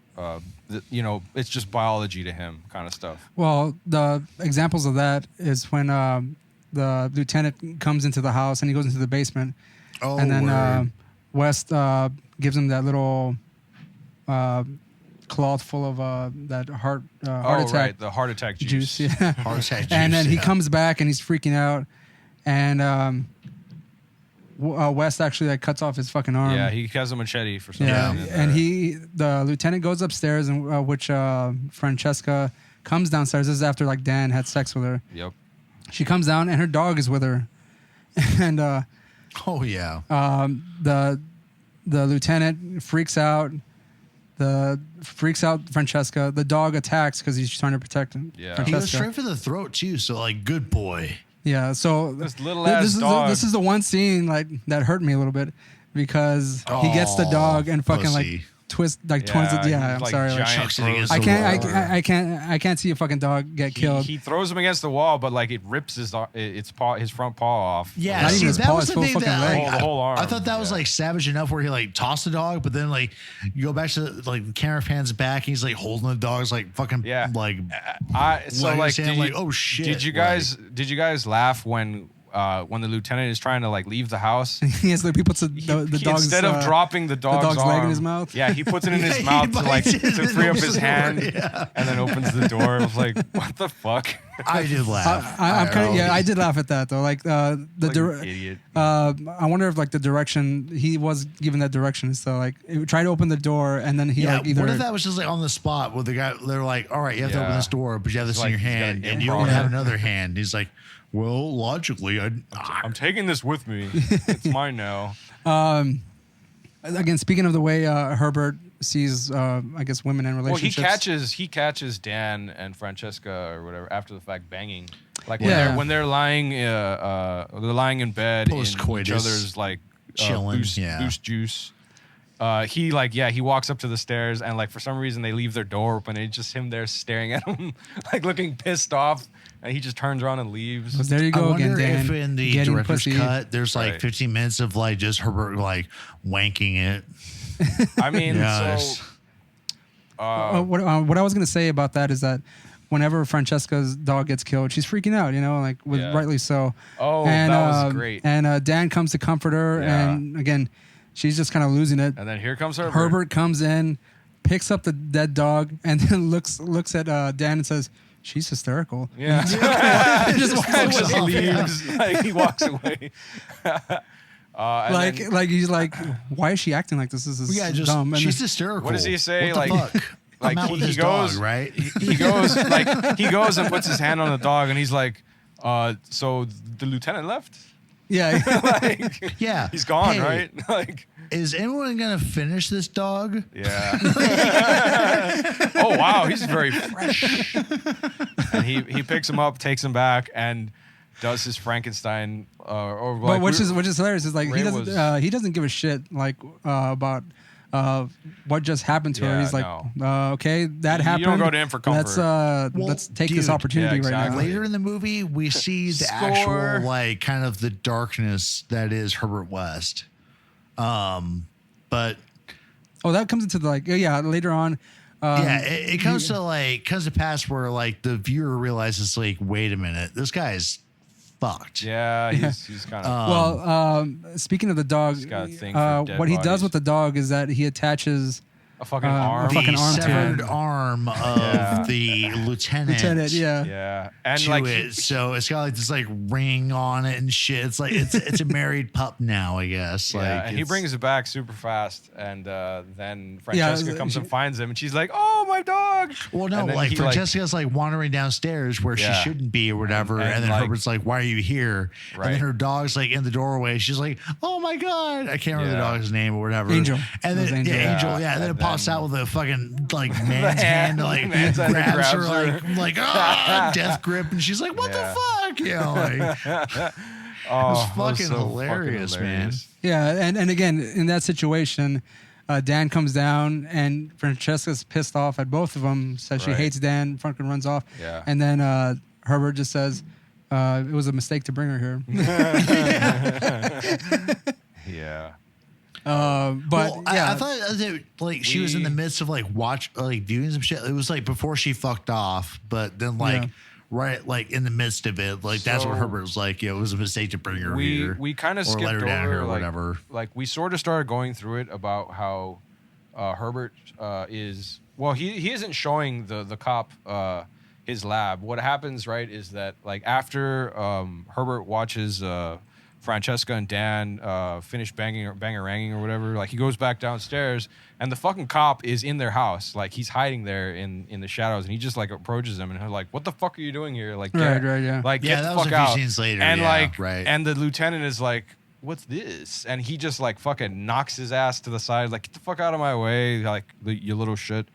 it's just biology to him kind of stuff. Well, the examples of that is when the lieutenant comes into the house and he goes into the basement, and then West gives him that little cloth full of that heart attack. Right, the heart attack juice. Yeah. Heart attack juice. And then he comes back and he's freaking out. And West actually like cuts off his fucking arm. Yeah, he has a machete for some reason. reason. And the lieutenant goes upstairs, and which Francesca comes downstairs. This is after like Dan had sex with her. Yep. She comes down and her dog is with her, and Oh yeah. the lieutenant freaks out. Freaks out Francesca. The dog attacks because he's trying to protect Yeah. Francesca. He goes straight for the throat too. So like, good boy. Yeah. So This little ass dog. This is the one scene like that hurt me a little bit because he gets the dog and fucking pussy. like twist like twins it. Yeah, I'm like sorry. Like, giant chucks it against throws the him. wall. I can't see a fucking dog get killed. He throws him against the wall, but like it rips his front paw off. Yeah, Not see, even his that paw, was his the full thing fucking that leg. like, The whole arm, I thought that was yeah. like savage enough where he like tossed the dog, but then like you go back to like the camera pans back, and he's like holding the dog's like fucking like So leg like, saying, like, oh shit. Did you guys laugh when the lieutenant is trying to like leave the house? He has like people to the He- dog's instead of dropping the dog's leg in arm, his mouth. Yeah, he puts it in his He mouth to like bites it to and free up opens his the door, hand, yeah. and then opens the door. I was like, what the fuck? I did laugh. I'm kind of don't know. I did laugh at that though. Like Like an idiot. I wonder if like the direction he was given that direction. So like it try to open the door and then he Yeah, like either what if that was just like on the spot where the guy they're like, all right, you have to open Yeah. this door, but you have this It's in like your he's got hand, an and you improv. don't have another hand. He's like, well, logically, I'm taking this with me. It's mine now. again speaking of the way Herbert sees I guess women in Well, relationships. he catches Dan and Francesca or whatever after the fact banging, like Yeah. when they're lying in bed in each Post-coitus. other's like Chilling, boost, yeah. boost juice. He walks up to the stairs and like for some reason they leave their door open and it's just him there staring at him like looking pissed off and he just turns around and leaves. But there you I go wonder again, Dan. if in the getting director's pussy. cut, there's like Right. 15 minutes of like just Herbert like wanking it. I mean, Yeah, so What I was gonna say about that is that whenever Francesca's dog gets killed, she's freaking out, you know, like with Yeah. rightly so. Oh, and, that was great. And Dan comes to comfort her, Yeah. and again, she's just kind of losing it. and then here comes Herbert. Herbert comes in, picks up the dead dog, and then looks at Dan and says, "She's hysterical." Yeah. Just walks And just away. leaves. Like he walks away. And Like then- he's like, "Why is she acting like this? This is Yeah, just dumb." And she's then- hysterical. What does he say? What the Like- fuck? like, I'm out with he his goes- dog, right? he goes and puts his hand on the dog and he's like, so the lieutenant left? yeah. Like, Yeah, he's gone, Hey, right? Like, Is anyone gonna finish this dog? yeah. Oh wow, he's very fresh. And he picks him up, takes him back, and does his Frankenstein. Or But like, which is hilarious is like Ray he doesn't give a shit like about what just happened to her. Yeah, He's like, no. okay, that You happened. don't go to him for comfort. Let's take this dude, opportunity yeah, right now. exactly. Later in the movie, we see the Score. actual like kind of the darkness that is Herbert West. But Oh, that comes into the like later on. yeah, it comes to pass where like the viewer realizes like, wait a minute, this guy's fucked. yeah, he's kind of. Well, speaking of the dog, He's got a thing for dead what he does bodies. with the dog is that he attaches a fucking a arm. fucking The arm to severed him. arm of Yeah. the lieutenant. Yeah. Yeah, and To like it, so it's got like this like ring on it and shit. It's like it's a married pup now, I guess. yeah, Like and he it's- brings it back super fast, and then Francesca comes she- and finds him, and she's like, "Oh, my dog!" Well, no, And then like he, Francesca's like wandering downstairs where Yeah. she shouldn't be or whatever, And and then like- Herbert's like, "Why are you here?" And Right. then her dog's like in the doorway. She's like, "Oh my god!" I can't remember the Yeah. dog's name or whatever. Angel. And It was then Angel. yeah, Angel. Yeah, Yeah, and then it and pops then- out with a fucking like man's hand, like Man's hand grabs her, grabs her. like death grip, and she's like, "What Yeah. the fuck?" You know, like Oh, was it was fucking hilarious, man. Yeah, and again in that situation, Dan comes down and Francesca's pissed off at both of them. Says she Right. hates Dan. Fucking runs off. Yeah. And then Herbert just says, "It was a mistake to bring her here." Yeah. But well, yeah, I thought that like she was in the midst of like viewing some shit. It was like before she fucked off, but then like Yeah. right like in the midst of it, like that's what So- Herbert was like. Yeah, it was a mistake to bring her here. We kind of or skipped let her over down here or like, whatever. Like we sort of started going through it about how Herbert is he isn't showing the cop his lab. What happens, right, is that like after Herbert watches Francesca and Dan finish banging or whatever. Like he goes back downstairs, and the fucking cop is in their house. Like he's hiding there in the shadows, and he just like approaches them and he's like, "What the fuck are you doing here?" Like, right, yeah. Like, yeah, get that the was fuck a few out. scenes later. And yeah, like, right. and the lieutenant is like, "What's this?" And he just like fucking knocks his ass to the side, like, "Get the fuck out of my way, like you little shit."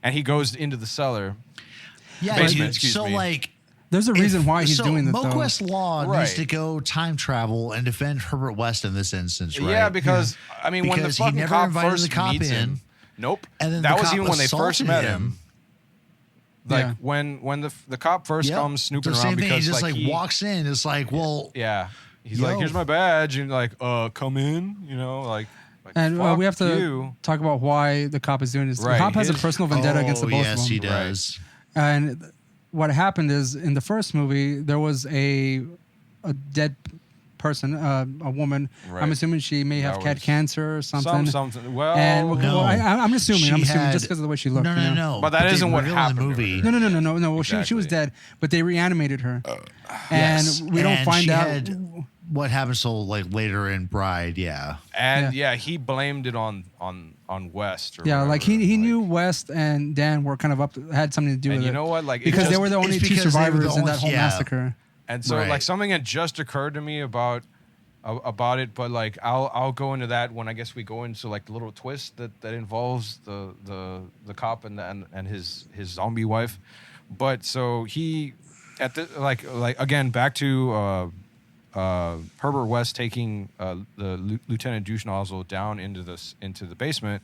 And he goes into the cellar. Yeah, basement, dude, excuse so me. like. There's a reason why he's doing that, though. West-all needs Right. to go time travel and defend Herbert West in this instance, right? Yeah, because I mean, when the Because he fucking never cop invited first the cop meets in. him, nope. And then that the was cop even when they first assaulted met him. him. Like Yeah. when the cop first Yep. comes snooping the around same thing. because He just like he, walks in. It's like, well, yeah, he's Yo. like, "Here's my badge," and like, come in," you know, like And fuck we have to you. talk about why the cop is doing this. Right. The cop has a His- personal vendetta against the both yes, of he them. does. And what happened is in the first movie there was a dead person, a woman. Right. I'm assuming she may have That had was cancer or something. something. Well, And No. I'm assuming. She I'm assuming had- just because of the way she looked. No, you know? no. But that they isn't what reveal in happened the to movie. her. No. Well, she was Exactly. dead, but they reanimated her, Yes. and we don't And find she out. had what happens till like later in Bride. Yeah. and Yeah. he blamed it on West. Or Yeah, whatever. like he knew West and Dan were kind of had something to do And with you it. know what? Like it Because they just- were the only it's two because they were the survivors in only- that whole yeah. massacre. And so Right. like something had just occurred to me about it, but like I'll go into that when I guess we go into like the little twist that involves the cop and his zombie wife. But so he at the like again back to Herbert West taking the Lieutenant Douche Nozzle down into the basement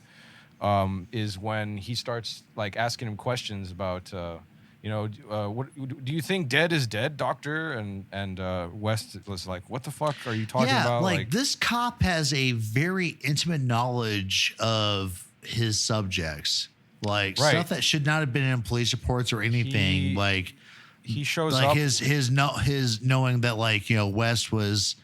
is when he starts like asking him questions about what do you think dead is dead, doctor? And West was like, what the fuck are you talking about? Like this cop has a very intimate knowledge of his subjects, like Right. stuff that should not have been in police reports or anything. He shows like up. his knowing that West was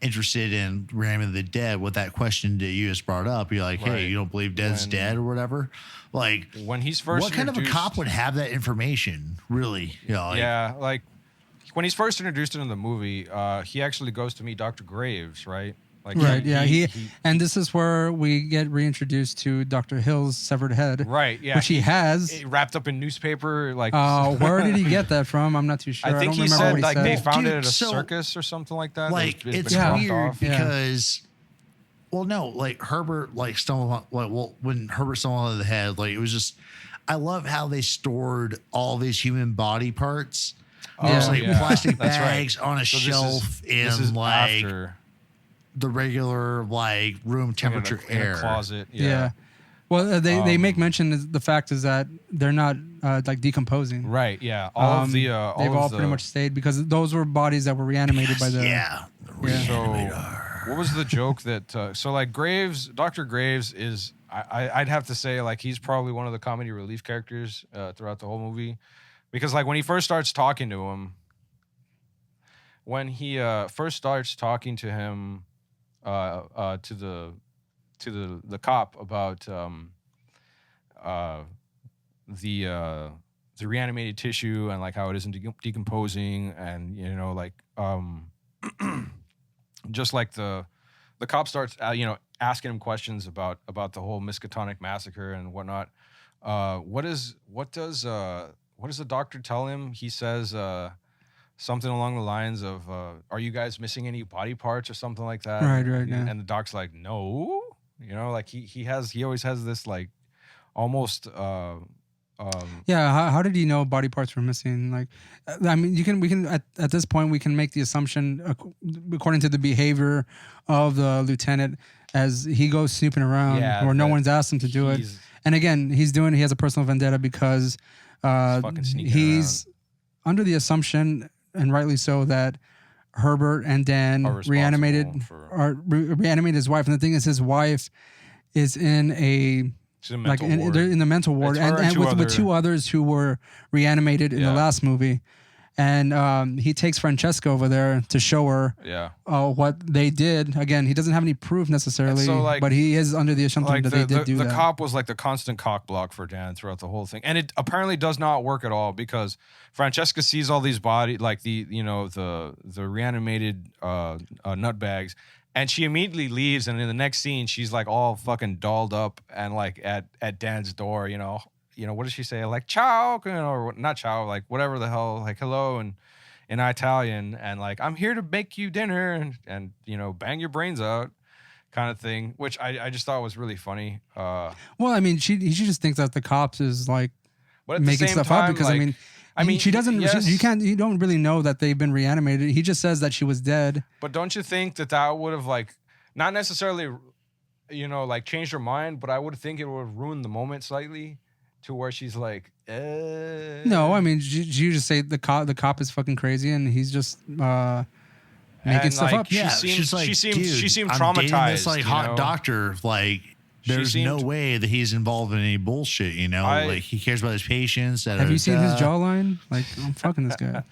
interested in ramming the dead with that question that you just brought up. You're like, hey, Right. you don't believe dead's When- dead or whatever? Like, when he's first what kind of a introduced- cop would have that information? Really? Yeah, like when he's first introduced in the movie, he actually goes to meet Dr. Graves, right? Like Right. He and this is where we get reintroduced to Dr. Hill's severed head. right, yeah, Which he has. wrapped up in newspaper. Like, Where did he get that from? I'm not too sure. I think don't he remember said what like they said. found Dude, it at a so, circus or something like that. like been it's dropped weird off. because like Herbert like stumbled on, when Herbert stumbled on the head, like it was just I love how they stored all these human body parts. There's like plastic That's right. bags on a So shelf this is in like after, the regular like room temperature in a air closet. Yeah. Well, they make mention is the fact is that they're not like decomposing. Right. Yeah. All of the all they've of all the, pretty much stayed because those were bodies that were reanimated by the. yeah. So what was the joke that so like Dr. Graves is I'd have to say like he's probably one of the comedy relief characters throughout the whole movie, because like when he first starts talking to him to the cop about the reanimated tissue and like how it isn't decomposing, and like just like the cop starts asking him questions about the whole Miskatonic massacre and whatnot. What does the doctor tell him? He says something along the lines of, "Are you guys missing any body parts?" or something like that. Right, yeah. And the doc's like, "No," like he always has this like almost. Yeah, how did he know body parts were missing? Like, I mean, we can at this point we can make the assumption according to the behavior of the lieutenant as he goes snooping around where no one's asked him to do it. And again, he has a personal vendetta because he's under the assumption, and rightly so, that Herbert and Dan reanimated his wife. And the thing is, his wife is in a they're in the mental ward, and with two others who were reanimated in the last movie. And he takes Francesca over there to show her what they did. Again, he doesn't have any proof necessarily, so, but he is under the assumption that they did do that. The cop was like the constant cock block for Dan throughout the whole thing. And it apparently does not work at all because Francesca sees all these body, like the reanimated nutbags, and she immediately leaves. And in the next scene, she's like all fucking dolled up and like at Dan's door, what does she say? Like, ciao, or not ciao, like whatever the hell, like hello in Italian. And like, I'm here to make you dinner and bang your brains out kind of thing, which I just thought was really funny. Well, I mean, she just thinks that the cops is like making stuff time, up because like, I mean, she doesn't, yes. you don't really know that they've been reanimated. He just says that she was dead. But don't you think that would have like, not necessarily, like changed her mind, but I would think it would have ruined the moment slightly. To where she's like, No, I mean, you just say the cop is fucking crazy and he's just making stuff up. Yeah, she seemed I'm traumatized. dating this like hot doctor. Like, there's no way that he's involved in any bullshit. Like he cares about his patients. Have you seen his jawline? Like, I'm fucking this guy.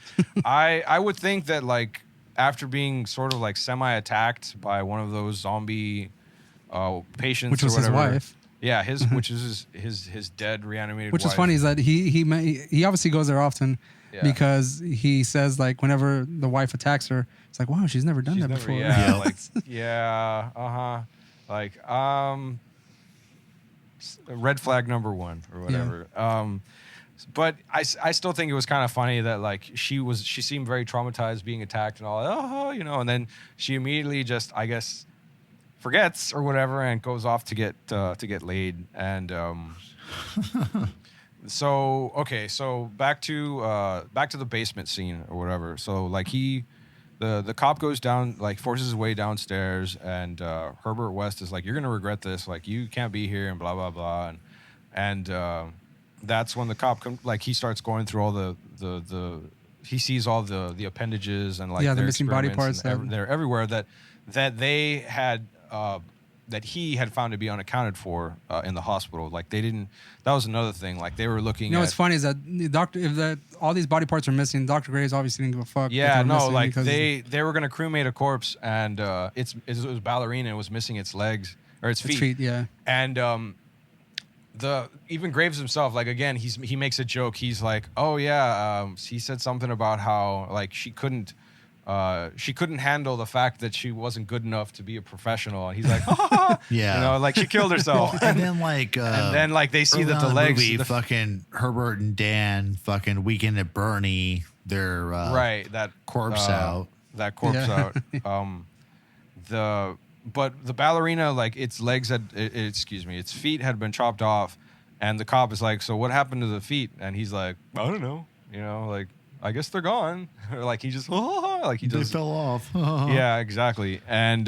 I would think that like after being sort of like semi-attacked by one of those zombie patients, which was or whatever, his wife. Yeah, which is his dead reanimated Which wife. is funny is that he obviously goes there often because he says like whenever the wife attacks her, it's like, wow, she's never done that before. Yeah, like red flag number 1 or whatever. Yeah. But I still think it was kind of funny that like she seemed very traumatized being attacked and all, and then she immediately just, I guess, forgets or whatever and goes off to get laid. And so back to the basement scene or whatever. So like the cop goes down, like forces his way downstairs, and Herbert West is like, you're gonna regret this, like you can't be here and blah blah blah, and that's when the cop he starts going through all the he sees all the appendages and like the missing body parts they're everywhere that they had that he had found to be unaccounted for in the hospital. Like they didn't. That was another thing. Like they were looking. What's funny is that all these body parts are missing. Dr. Graves obviously didn't give a fuck. Yeah, no, like they were gonna cremate a corpse, and it was ballerina. It was missing its legs or its feet. Its feet, yeah. And even Graves himself, like again, he makes a joke. He's like, oh yeah, he said something about how like she couldn't handle the fact that she wasn't good enough to be a professional. And he's like, yeah, like she killed herself. Well, and then they see that the legs, movie, fucking Herbert and Dan, fucking Weekend at Bernie, their that corpse out. That corpse out. But the ballerina, like its legs its feet had been chopped off, and the cop is like, so what happened to the feet? And he's like, I don't know, like, I guess they're gone. Or like he just like he just they fell off. Yeah, exactly. And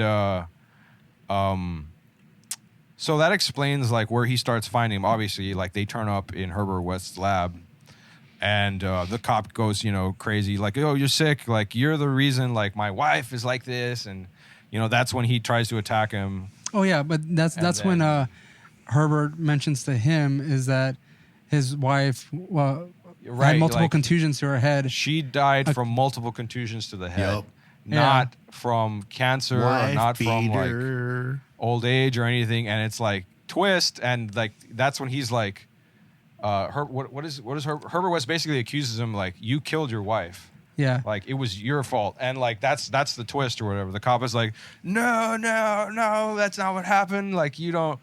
so that explains like where he starts finding him. Obviously, like they turn up in Herbert West's lab, and the cop goes, crazy, like, oh, you're sick, like you're the reason, like my wife is like this, and that's when he tries to attack him. Oh yeah, but that's when Herbert mentions to him is that his wife had multiple contusions to her head. She died from multiple contusions to the head, not from cancer or not from like old age or anything. And it's like twist, and like that's when he's like, what is Herbert West basically accuses him like, you killed your wife. Yeah, like it was your fault, and like that's the twist or whatever. The cop is like, no, that's not what happened. Like you don't.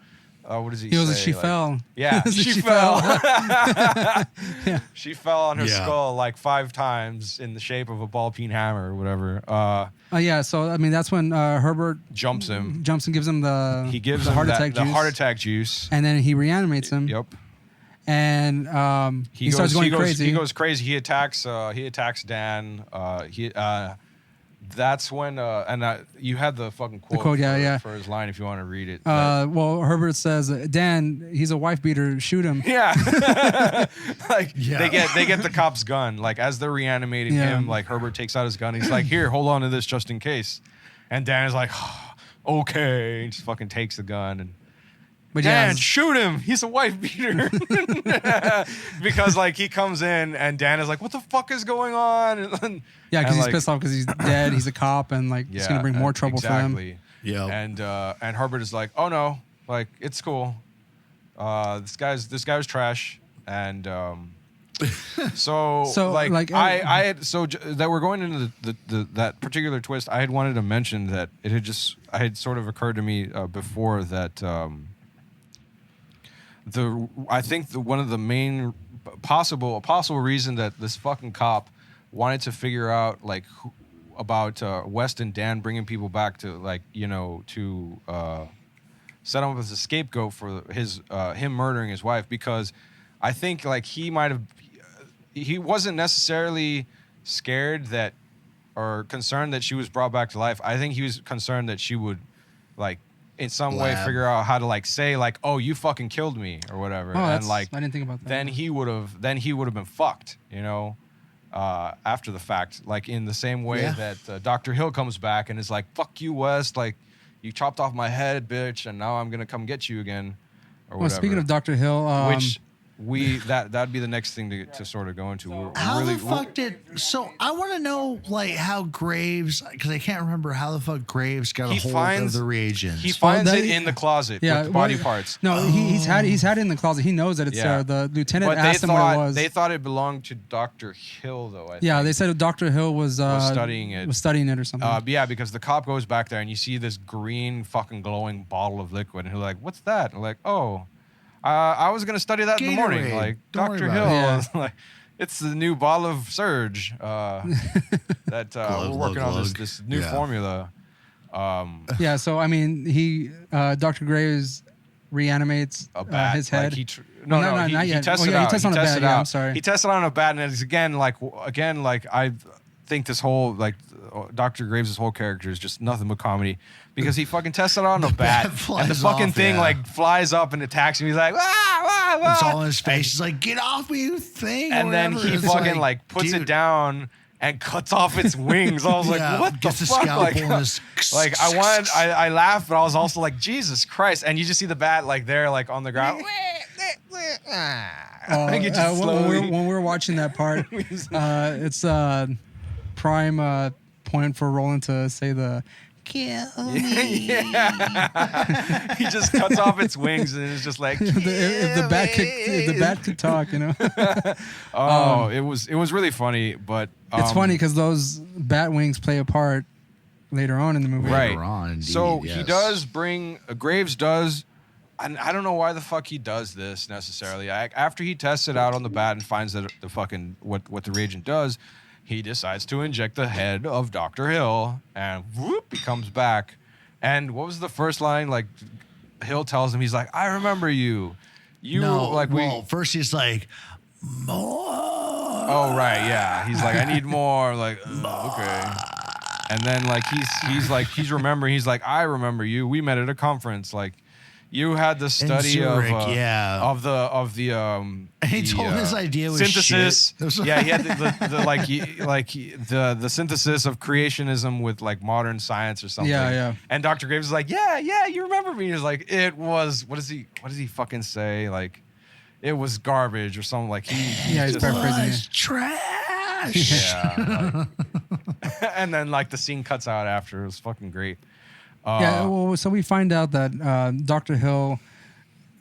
What does he say? She fell. Yeah, she fell. Yeah. She fell on her skull like 5 times in the shape of a ball peen hammer or whatever. So I mean that's when Herbert jumps him, gives him the heart attack juice, and then he reanimates him. Yep. And he starts going crazy. He goes crazy. He attacks Dan. That's when you had the fucking quote, for his line if you want to read it. Well, Herbert says, Dan, he's a wife beater. Shoot him. Yeah. They get the cop's gun. Like as they're reanimating him, like Herbert takes out his gun. He's like, here, hold on to this just in case. And Dan is like, okay. He just fucking takes the gun, But Dan, yeah, shoot him. He's a wife beater. Because like he comes in and Dan is like, what the fuck is going on? yeah, because he's like, pissed off because he's dead. He's a cop, and like it's gonna bring more trouble for him. Yeah. And Herbert is like, oh no, like it's cool. This guy was trash, and so that we're going into that particular twist. I had wanted to mention that it had sort of occurred to me before that I think one of the main possible reason that this fucking cop wanted to figure out like about West and Dan bringing people back to like to set him up as a scapegoat for his him murdering his wife, because I think like he wasn't necessarily scared that or concerned that she was brought back to life. I think he was concerned that she would like in some way figure out how to like say like, oh, you fucking killed me or whatever. And like I didn't think about that. Then he would have been fucked, after the fact, like in the same way that Dr. Hill comes back and is like, fuck you, West, like you chopped off my head, bitch, and now I'm gonna come get you again, or whatever. Speaking of Dr. Hill, which that'd be the next thing to sort of go into. So I want to know like how Graves, because I can't remember how the fuck Graves got a hold of the reagents. He finds it in the closet with the body parts. No, he's had it in the closet. He knows that it's there. The lieutenant asked him what it was. They thought it belonged to Dr. Hill, though. I think. They said Dr. Hill was studying it or something. Yeah, because the cop goes back there and you see this green fucking glowing bottle of liquid, and he's like, "What's that?" And like, "Oh." I was gonna study that in the morning, like Dr. Hill. Like, it's the new bottle of Surge that we're working on this new formula. So I mean, Dr. Graves reanimates his head. Like he tests it out. He tests on a bat. Yeah, I'm sorry. He tested on a bat, and it's again like I think this whole like Dr. Graves' whole character is just nothing but comedy, because he fucking tests it on a bat and the fucking thing like flies up and attacks him. He's like, it's all in his face. He's like, get off me, you thing. And then he fucking like puts it down and cuts off its wings. I was like, what the fuck? I laughed, but I was also like, Jesus Christ. And you just see the bat like there, like on the ground. When we're watching that part, it's prime point for Roland to say the kill me. Yeah. He just cuts off its wings and it's just like if the bat could talk, it was really funny, but it's funny because those bat wings play a part later on in the movie. Right. Later on, indeed, so yes. he does bring Graves does. And I don't know why the fuck he does this necessarily. After he tests it out on the bat and finds that the fucking what the reagent does, he decides to inject the head of Dr. Hill, and whoop, he comes back. And what was the first line? Like, Hill tells him, he's like, I remember you. First he's like, more. Oh, right, yeah. He's like, I need more. Like, okay. And then, like, he's remembering. He's like, I remember you. We met at a conference. Like, you had the study Zurich, of the and he told him his idea was synthesis. Shit. Yeah, he had the synthesis of creationism with like modern science or something. Yeah. And Dr. Graves is like, yeah, you remember me? He's like, it was. What does he fucking say? Like, it was garbage or something. Like he's paraphrasing. It's trash. Yeah. And then like the scene cuts out after. It was fucking great. So we find out that Dr. Hill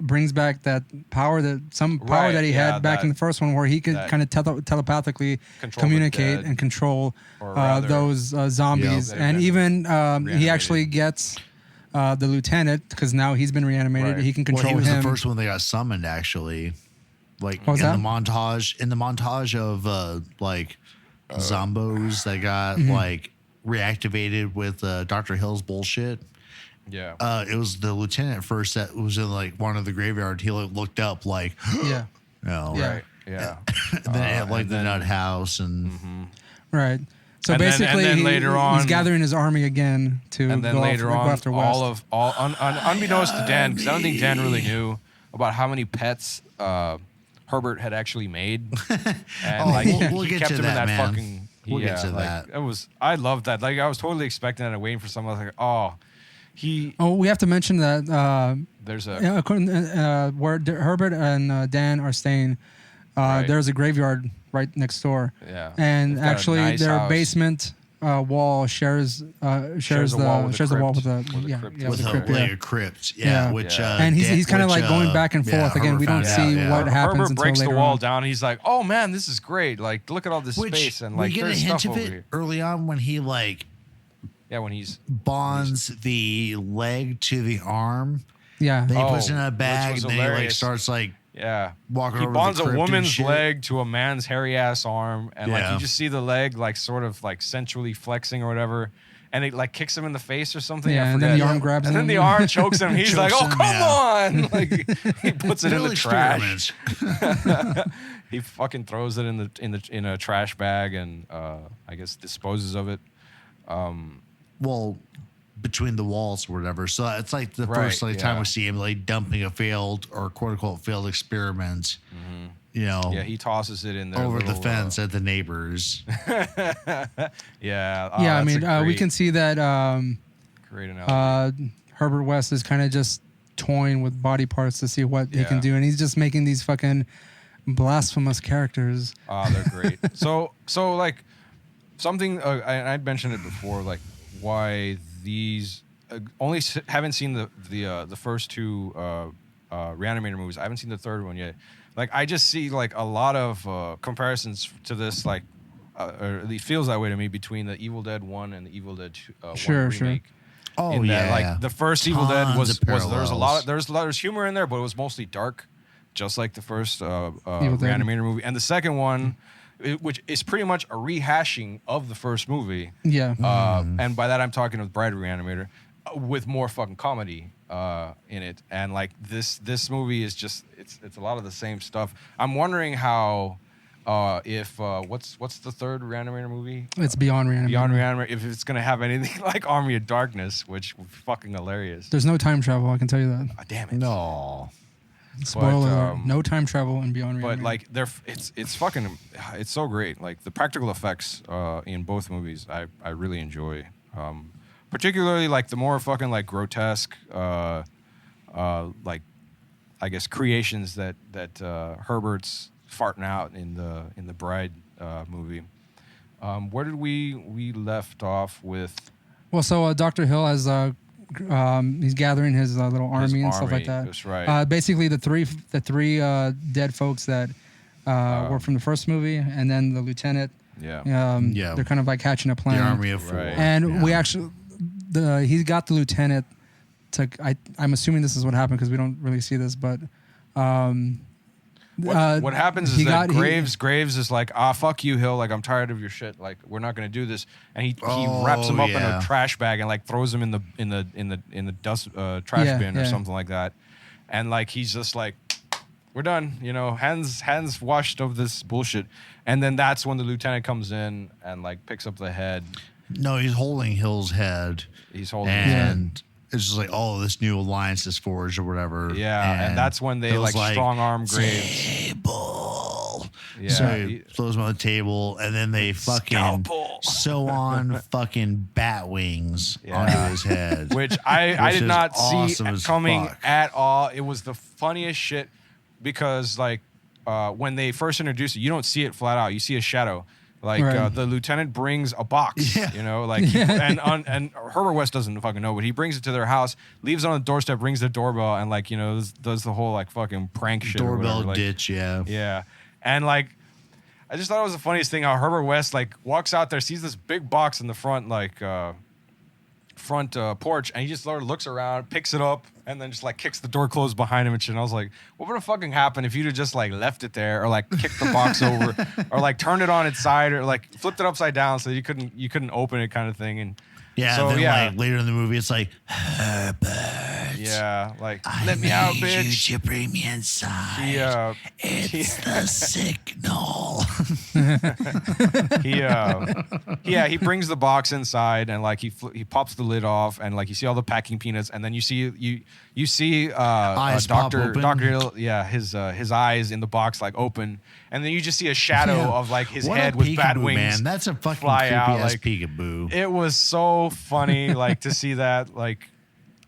brings back that power that he had back in the first one, where he could kind of telepathically communicate and control those zombies. And even he actually gets the lieutenant, because now he's been reanimated. Right. He can control him. He was the first one that got summoned, actually. Like in the montage of like zombos that got like reactivated with Dr. Hill's bullshit. Yeah. It was the lieutenant first that was in like one of the graveyard. He looked up like, yeah. Right. Yeah. And then it had like the nut house and right. So and basically, then later on, he's gathering his army again to and then go later after West. Unbeknownst to Dan, because I don't think Dan really knew about how many pets Herbert had actually made, and we'll he get kept to him in that, that man. fucking. We'll get to that. I loved that. Like I was totally expecting that and waiting for someone like, oh, we have to mention that there's a where Herbert and Dan are staying. Right. There's a graveyard right next door. Yeah. And They've got a actually, nice their house. basement wall shares the wall with a crypt. Yeah, which and he's kind of like going back and forth. Again, we don't see what happens Herbert until breaks the later wall on. down. He's like, "Oh man, this is great! Like, look at all this space and like we get a there's hint stuff of over it here." early on when he like When he's bonds the leg to the arm. Yeah, Then he puts it in a bag, and then he like starts like walking he over bonds the a crypt and woman's shit. leg to a man's hairy ass arm, and like you just see the leg like sort of like sensually flexing or whatever, and it like kicks him in the face or something. Yeah, I and forget. then the arm grabs him. And then the arm chokes him. He's like, "Oh, Chokes him, come on!" Like he puts it in the trash. He fucking throws it in a trash bag and I guess disposes of it. Well, between the walls or whatever. So it's like the first time we see him like dumping a failed or quote unquote failed experiment. Mm-hmm. You know, he tosses it in there over the fence at the neighbors. I mean, we can see that great analogy. Herbert West is kind of just toying with body parts to see what he can do, and he's just making these fucking blasphemous characters. Oh, they're great. so like something I'd mentioned it before, like why these haven't seen the first two Re-Animator movies. I haven't seen the third one yet. Like I just see like a lot of comparisons to this, like or at least feels that way to me, between the Evil Dead 1 and the Evil Dead 1 remake. Oh in yeah, that, like the first Evil Dead was there's a lot of, there's humor in there, but it was mostly dark, just like the first Re-Animator movie, and the second one, which is pretty much a rehashing of the first movie. Yeah. And by that I'm talking of Bride Re-Animator, with more fucking comedy in it, and like this movie is just it's a lot of the same stuff. I'm wondering how if what's the third Re-Animator movie? It's Beyond Re-Animator. Beyond Re-Animator, if it's gonna have anything like Army of Darkness, which would be fucking hilarious. There's no time travel, I can tell you that. Oh, damn it. No. Spoiler alert, no time travel in Beyond Re-Animator. But like it's so great. Like the practical effects in both movies I really enjoy. Particularly like the more fucking like grotesque like I guess creations that Herbert's farting out in the Bride movie. Where did we left off with? Well, so Dr. Hill has he's gathering his little army and stuff like that. That's right. Basically, the three dead folks that were from the first movie, and then the lieutenant. Yeah. They're kind of like hatching a plan. The army of four. Right. And we actually, he got the lieutenant to. I'm assuming this is what happened because we don't really see this, but. What happens is that Graves is like, fuck you, Hill. Like, I'm tired of your shit. Like, we're not gonna do this. And he wraps him up in a trash bag and like throws him in the dust trash bin or something like that. And like he's just like, we're done. You know, hands washed of this bullshit. And then that's when the lieutenant comes in and like picks up the head. No, he's holding Hill's head. He's holding and it's just like, oh, this new alliance is forged or whatever. Yeah, and that's when they like strong arm Graves. Table. Yeah, so he throws him on the table, and then they fucking sew on fucking bat wings onto his head, which I did not see coming fuck. at all. It was the funniest shit because like when they first introduce it, you don't see it flat out. You see a shadow. Like the lieutenant brings a box, you know, like and Herbert West doesn't fucking know, but he brings it to their house, leaves it on the doorstep, rings the doorbell, and like, you know, does the whole like fucking prank shit. Doorbell like, ditch, yeah, and like I just thought it was the funniest thing how Herbert West like walks out there, sees this big box in the front front porch, and he just sort of looks around, picks it up, and then just like kicks the door closed behind him and shit. And I was like, what would have fucking happened if you'd have just like left it there, or like kicked the box over, or like turned it on its side, or like flipped it upside down so you couldn't open it, kind of thing. And like later in the movie, it's like, Herbert, like let me out, bitch. Need you bring me inside. It's the signal. He brings the box inside, and like he pops the lid off, and like you see all the packing peanuts, and then you see Dr. Hill, his eyes in the box like open, and then you just see a shadow of like his head with bat wings. Man, that's a fucking fly creepy out, ass like, peekaboo. It was so funny, like to see that, like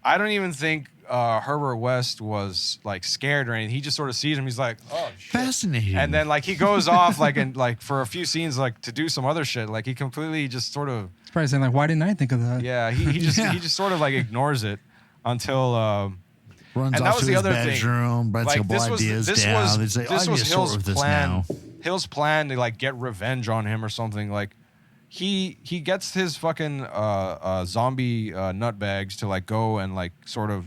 I don't even think Herbert West was like scared or anything. He just sort of sees him. He's like, oh shit. Fascinating. And then like he goes off like and like for a few scenes like to do some other shit. Like he completely just sort of He's probably saying like, why didn't I think of that? yeah. He just sort of like ignores it until. Runs and off that was to the his other bedroom, writes thing. a couple ideas down. It's like, this I was need to sort with this now. Hill's plan to like get revenge on him or something. Like he gets his fucking zombie nutbags to like go and like sort of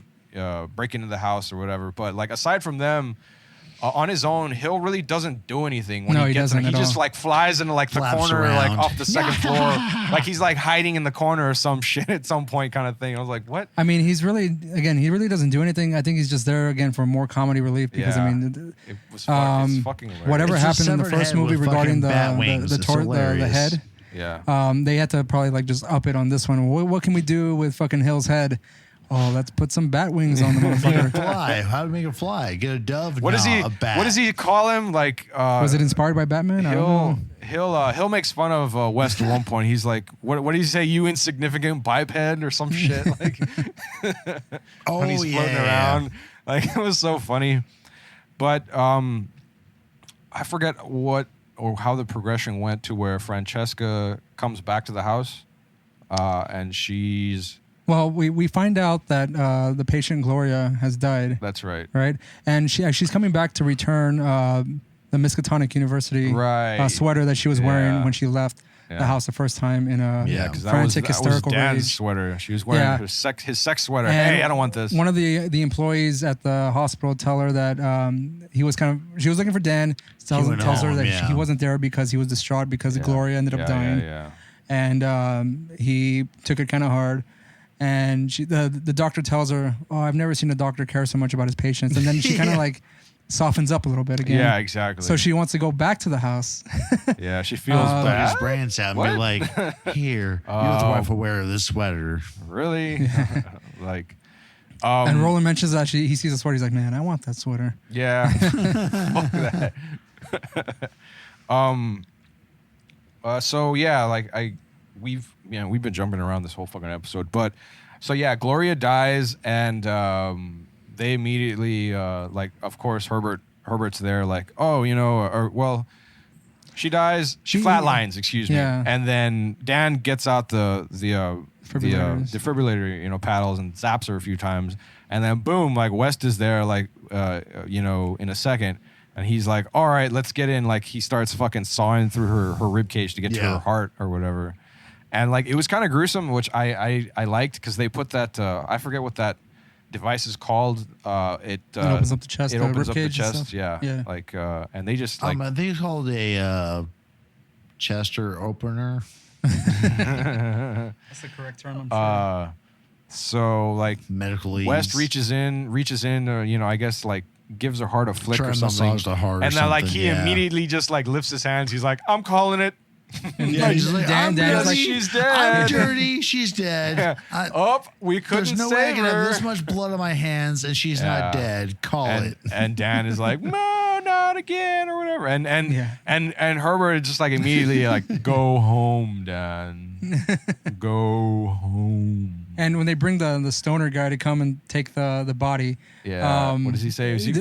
break into the house or whatever. But like aside from them. On his own, Hill really doesn't do anything when he gets there. He just like flies into like the corner, around. like off the second floor, like he's like hiding in the corner or some shit at some point, kind of thing. I was like, what? I mean, he really doesn't do anything. I think he's just there again for more comedy relief because I mean, it was it's fucking hilarious. whatever It's a happened in the severed first head movie with regarding fucking bat wings. the It's head. Yeah. They had to probably like just up it on this one. What can we do with fucking Hill's head? Oh, let's put some bat wings on the motherfucker. Fly. How to make it fly? Get a dove? What does he? A bat. What does he call him? Like was it inspired by Batman? I don't know. He'll makes fun of West at one point. He's like, what did he say? You insignificant biped or some shit like. When he's floating around, like it was so funny. But I forget what or how the progression went to where Francesca comes back to the house, and she's. Well, we find out that the patient Gloria has died. That's right. Right, and she's coming back to return the Miskatonic University sweater that she was wearing when she left the house the first time in a frantic hysterical that was Dan's rage. Sweater. She was wearing his sex sweater. And hey, I don't want this. One of the employees at the hospital tell her that she was looking for Dan. Tells her that he wasn't there because he was distraught because Gloria ended up dying. And he took it kind of hard. And the doctor tells her, "Oh, I've never seen a doctor care so much about his patients." And then she kind of like softens up a little bit again. Yeah, exactly. So she wants to go back to the house. Yeah, she feels bad. His brains out and be like, "Here, you're the rightful wearer of this sweater." Really? Like, and Roland mentions that he sees a sweater. He's like, "Man, I want that sweater." Yeah. Fuck that. So yeah, like we've been jumping around this whole fucking episode, but so yeah, Gloria dies, and they immediately like, of course, Herbert's there, like, oh, she dies, she flatlines, excuse me, and then Dan gets out the defibrillator, paddles and zaps her a few times, and then boom, like West is there, like, in a second. And he's like, all right, let's get in. Like, he starts fucking sawing through her rib cage to get to her heart or whatever. And like, it was kind of gruesome, which I liked because they put that, I forget what that device is called. It opens up the chest. It opens up the chest. Yeah. Like, and they just like. I think it's called a Chester opener. That's the correct term, I'm sure. So like, medically, West reaches in, I guess like, gives her heart a flick or something. Massage the heart and then like he immediately just like lifts his hands. He's like, I'm calling it. Yeah, he's like, Dan's like, she's dead. I'm dirty. She's dead. We couldn't There's no way I save can her. have this much blood on my hands and she's not dead. Call it. And Dan is like, no, not again, or whatever. And Herbert is just like immediately like, go home, Dan. Go home. And when they bring the stoner guy to come and take the body, what does he say? She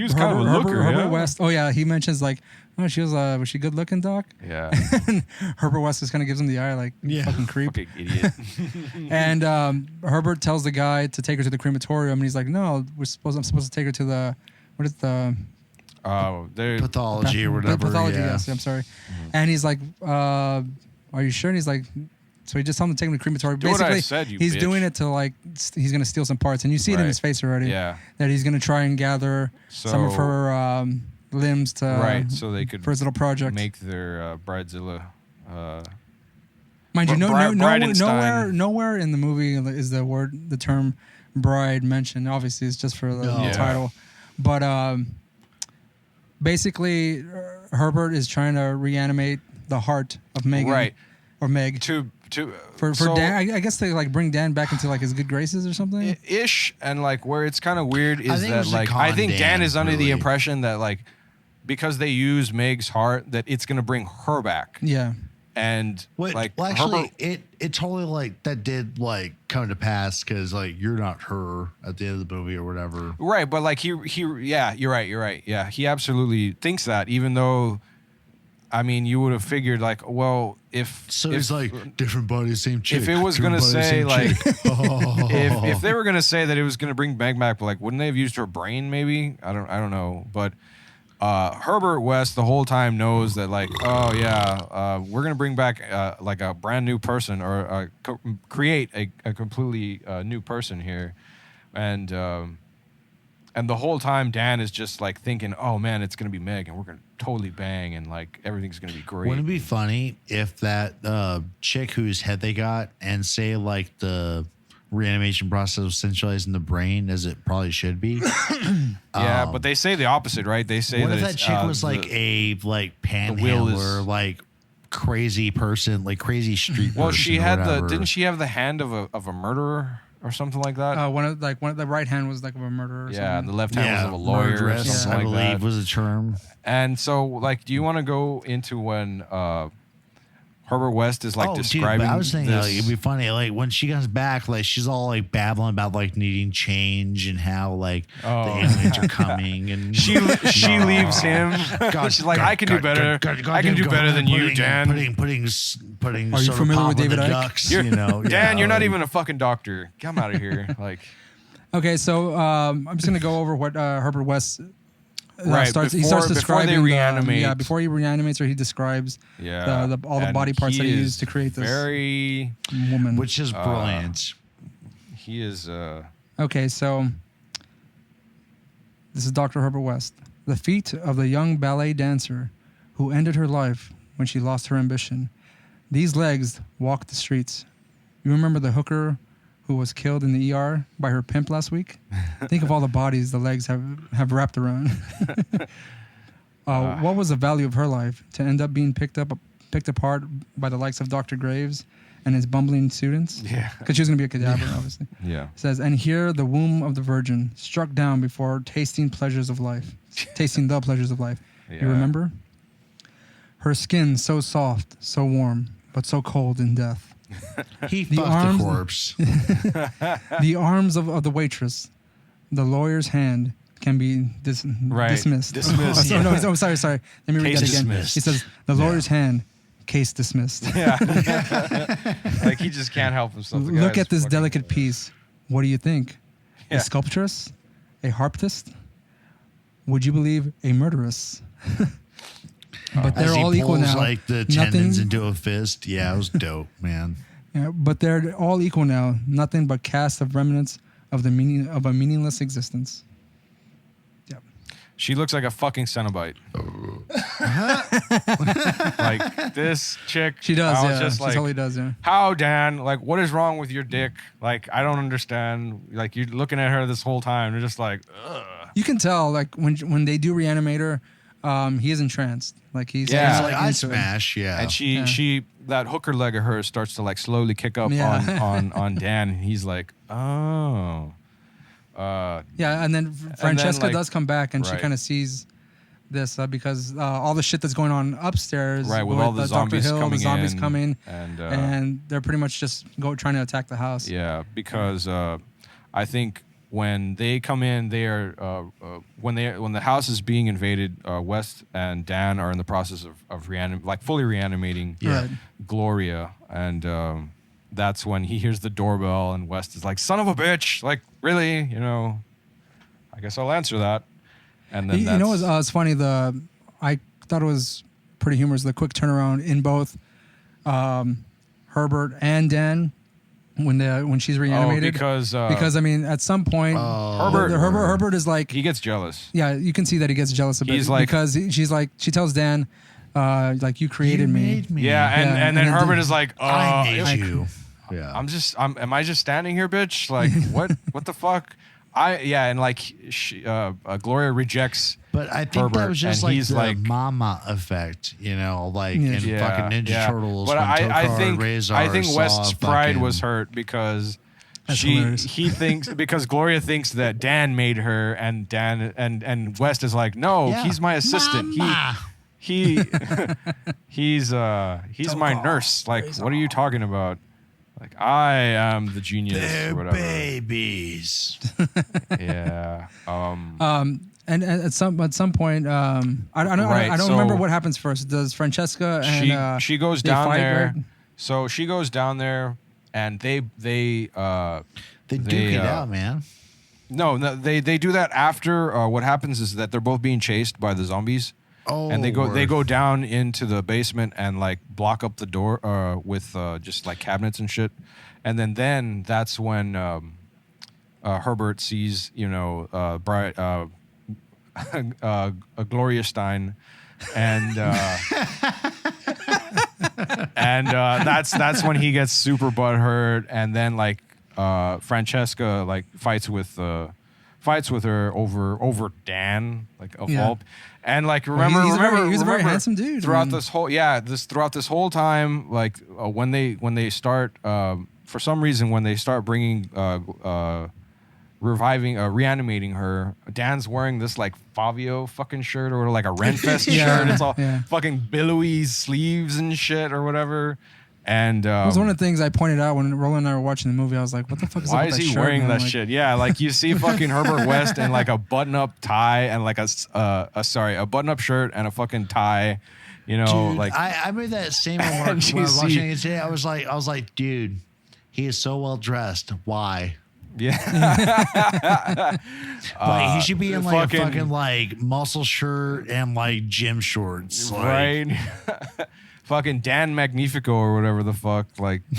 was kind of a looker. Herbert West. Oh yeah, he mentions like, oh, she was she good looking, Doc? Yeah. And Herbert West just kind of gives him the eye, like, fucking creep. Fucking idiot. And Herbert tells the guy to take her to the crematorium, and he's like, no, I'm supposed to take her to the pathology or whatever. Pathology, yes. I'm sorry. Mm-hmm. And he's like, are you sure? And he's like. So he just told him to take him to the crematorium. Basically, he's doing it to like he's gonna steal some parts, and you see it in his face already. Yeah, that he's gonna try and gather some of her limbs to so they could for his little project make their bridezilla. Mind you, nowhere in the movie is the term bride mentioned. Obviously, it's just for the title. But basically, Herbert is trying to reanimate the heart of Megan, or Meg, for Dan. I guess they like bring Dan back into like his good graces or something. Ish, and like where it's kind of weird is that like I think Dan is under the impression that like because they use Meg's heart that it's gonna bring her back. Yeah. And like, well, actually, Herbert, it totally like that did like come to pass because like you're not her at the end of the movie or whatever. right? But like yeah, you're right. Yeah, he absolutely thinks that, even though, I mean, you would have figured like, well, if it's like different body, same chick. If it was gonna say like, if they were gonna say that it was gonna bring Meg back, but like, wouldn't they have used her brain? Maybe I don't know, but. Herbert West the whole time knows that like, oh yeah, we're gonna bring back like a brand new person or create a completely new person here, and the whole time Dan is just like thinking, oh man, it's gonna be Meg and we're gonna totally bang and like everything's gonna be great. Wouldn't it be funny if that chick whose head they got and say like the reanimation process was centralized in the brain as it probably should be? Yeah, but they say the opposite, right? They say what that if that chick was like a panhandler, like crazy person, like crazy street well, person. she or had whatever. didn't she have the hand of a murderer or something like that? One of the right hand was like of a murderer. Or Yeah, something. the left hand was of a lawyer or murderess, something I like believe that. was a term. And so, like, do you want to go into when Herbert West is like describing? Dude, but I was thinking this? like, it'd be funny, like when she comes back, like she's all like babbling about like needing change and how like the aliens are coming, and she leaves him. She's like, I can do better. I can do better than you, Dan. Putting. Are you familiar with David Icke? Ducks, Dan, you're not even a fucking doctor. Come out of here. Like, okay, so I'm just gonna go over what Herbert West. Right, he starts describing before they reanimate. before he reanimates her, he describes all the body parts that he used to create this woman, which is brilliant. He is. Okay, so this is Dr. Herbert West. The feat of the young ballet dancer who ended her life when she lost her ambition. These legs walk the streets. You remember the hooker who was killed in the ER by her pimp last week? Think of all the bodies the legs have wrapped around. What was the value of her life to end up being picked apart by the likes of Dr. Graves and his bumbling students? Yeah. Because she was going to be a cadaver, obviously. Yeah. It says, and here the womb of the virgin struck down before tasting the pleasures of life. Yeah. You remember? Her skin so soft, so warm, but so cold in death. He fucked the corpse. The arms of the waitress, the lawyer's hand can be dismissed. Dismissed. No, sorry. Let me read Case that again. dismissed. He says, the lawyer's hand, case dismissed. Yeah. Like he just can't help himself. The Look guy's at this fucking- delicate piece. What do you think? Yeah. A sculptress? A harpist? Would you believe a murderess? But they're As he all equal pulls, now. like the tendons into a fist. Yeah, it was dope, man. Yeah, but they're all equal now. Nothing but cast of remnants of the meaning of a meaningless existence. Yep. She looks like a fucking Cenobite. Like this chick. She does. I was Yeah, just she like, totally does. Yeah. how, Dan? Like, what is wrong with your dick? Like, I don't understand. Like, you're looking at her this whole time. You're just like, ugh. You can tell, like when they do Re-Animator, he is entranced. Like he's Yeah. It's like I into it. smash, yeah. And she that hooker leg of hers starts to like slowly kick up Yeah. on Dan. And he's like, oh. Yeah, and then Francesca like- does come back, and she right. kind of sees this because all the shit that's going on upstairs, Right, with all the zombies Dr. Hill, coming the zombies in, coming, and they're pretty much just trying to attack the house. Yeah, because I think when they come in, they are when the house is being invaded. West and Dan are in the process of fully reanimating Right. Gloria, and that's when he hears the doorbell, and West is like, "Son of a bitch! Like, really? You know? I guess I'll answer that." And then You know, it's funny. I thought it was pretty humorous. The quick turnaround in both Herbert and Dan when she's reanimated. because I mean, at some point, Herbert is like, he gets jealous. yeah, you can see that he gets jealous a bit. He's like- because she tells Dan, like, you created me. Yeah, and then Herbert is like, I made you. Yeah. am I just standing here, bitch? Like, what the fuck? And like, Gloria rejects. But I think Herbert, that was just and like he's the like- mama effect, you know, like Yeah. in fucking Ninja Turtles. But when I Tokar think Razor West's saw pride fucking- was hurt because That's hilarious. he thinks because Gloria thinks that Dan made her, and Dan and West is like, no, Yeah. he's my assistant. Mama. he's my nurse. Like, what are you talking about? Like, I am the genius. They're or whatever. babies. Yeah. And at some point, I don't remember what happens first. Does Francesca and she goes they down fight, there? right? So she goes down there, and they duke it out, man. No, they do that after. What happens is that they're both being chased by the zombies. Oh, and they go down into the basement and like block up the door with just like cabinets and shit. And then that's when Herbert sees, Gloria Stein, and that's when he gets super butthurt, and then like Francesca like fights with her over Dan, like of all. And like remember, he's a very handsome dude. Throughout this whole time, like when they start for some reason when they start bringing reanimating her, Dan's wearing this like Fabio fucking shirt or like a Renfest shirt. It's all fucking billowy sleeves and shit or whatever. And it was one of the things I pointed out when Roland and I were watching the movie. I was like, "What the fuck is why up with is that he shirt, wearing man?" that Like, shit? Yeah, like you see fucking Herbert West in like a button-up tie and like a button-up shirt and a fucking tie. You know, dude, like I made that same remark when I was watching it today. I was like, dude, he is so well dressed. Why? Yeah, like he should be in like a fucking like muscle shirt and like gym shorts, like. Right? Fucking Dan Magnifico or whatever the fuck. Like he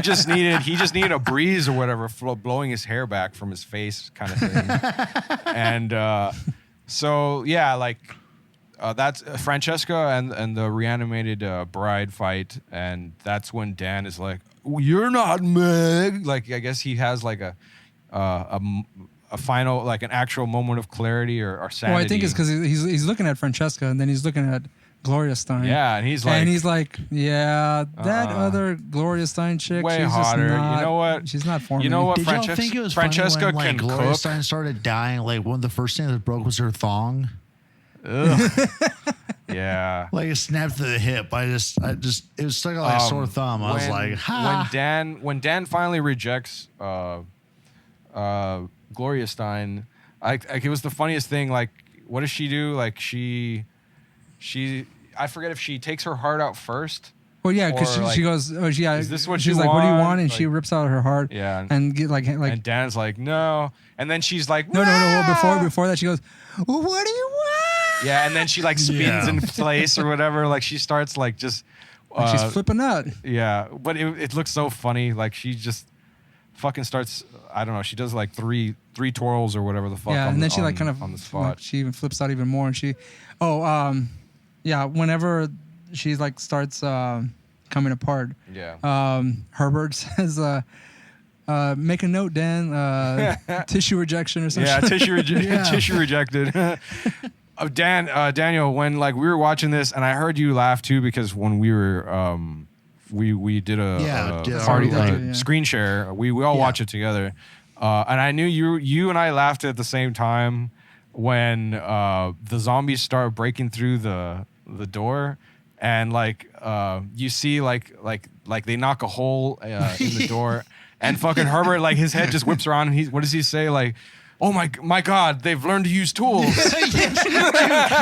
just needed a breeze or whatever, blowing his hair back from his face, kind of thing. And so yeah, like that's Francesca and the reanimated bride fight, and that's when Dan is like, "You're not Meg." Like I guess he has like a final, like an actual moment of clarity or sanity. Well, I think it's because he's looking at Francesca and then he's looking at Gloria Stein. Yeah, and he's like, yeah, that other Gloria Stein chick, way she's hotter. Just not, you know what? She's not for me. You know what? Did y'all think it was Francesca funny when, like, can Gloria cook. Stein started dying? Like one of the first things that broke was her thong. Ugh. Yeah. Like it snapped through the hip. It was stuck like a sore thumb. I was like, ha. When Dan finally rejects Gloria Stein, it was the funniest thing. Like, what does she do? Like she I forget if she takes her heart out first. Well, yeah, because she goes, "Oh, yeah." Is this what she's you like, want? "What do you want?" And like, she rips out her heart. Yeah. And get like. And Dan's like, "No." And then she's like, No. Well, before that, she goes, "Well, what do you want?" Yeah, and then she like spins in place or whatever. Like she starts like just. Like she's flipping out. Yeah, but it looks so funny. Like she just fucking starts. I don't know. She does like three twirls or whatever the fuck. Yeah, and then she like kind of on the spot. Like, she even flips out even more, and whenever she like starts coming apart. Yeah. Herbert says, "Make a note, Dan. Tissue rejection or something." Yeah, tissue rejected. Daniel, when like we were watching this, and I heard you laugh too because when we were we did a party screen share. We all watch it together, and I knew you and I laughed at the same time when the zombies start breaking through the door, and like you see like they knock a hole in the door, and fucking Herbert, like his head just whips around, and what does he say? Like, "Oh my God, they've learned to use tools." I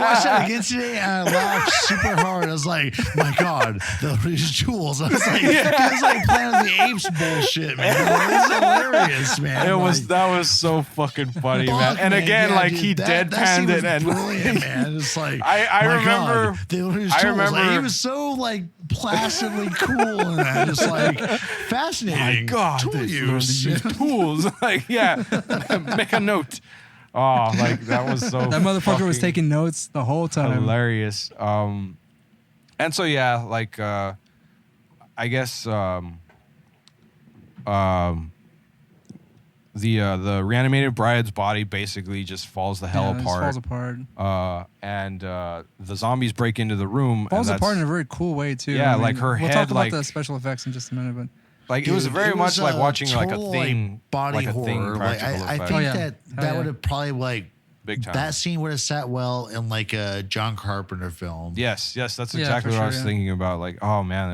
watched that again today and I laughed super hard. I was like, "My God, they'll use tools." I was like, it was like Planet of the Apes bullshit, man. It was hilarious, man. That was so fucking funny, man. And again, yeah, like dude, he deadpanned it, and brilliant, man. It's like I remember. God, they'll use tools. Like, he was so like placidly cool and that, just like fascinating. My God, tool they use. learned to use tools. Like, yeah, make a note. Oh, like that was so. That motherfucker was taking notes the whole time. Hilarious. And so yeah, like I guess the reanimated bride's body basically just falls the hell apart. Falls apart. And the zombies break into the room. Falls apart in a very cool way too. Yeah, like her head. We'll talk about like, the special effects in just a minute, but. Like, it was very much like watching like a thing, body like a horror. thing Like, practical I effect. think that would have probably like big time. That scene would have sat well in like a John Carpenter film. Yes, that's Yeah, exactly for what I sure, was thinking about. Like, oh man,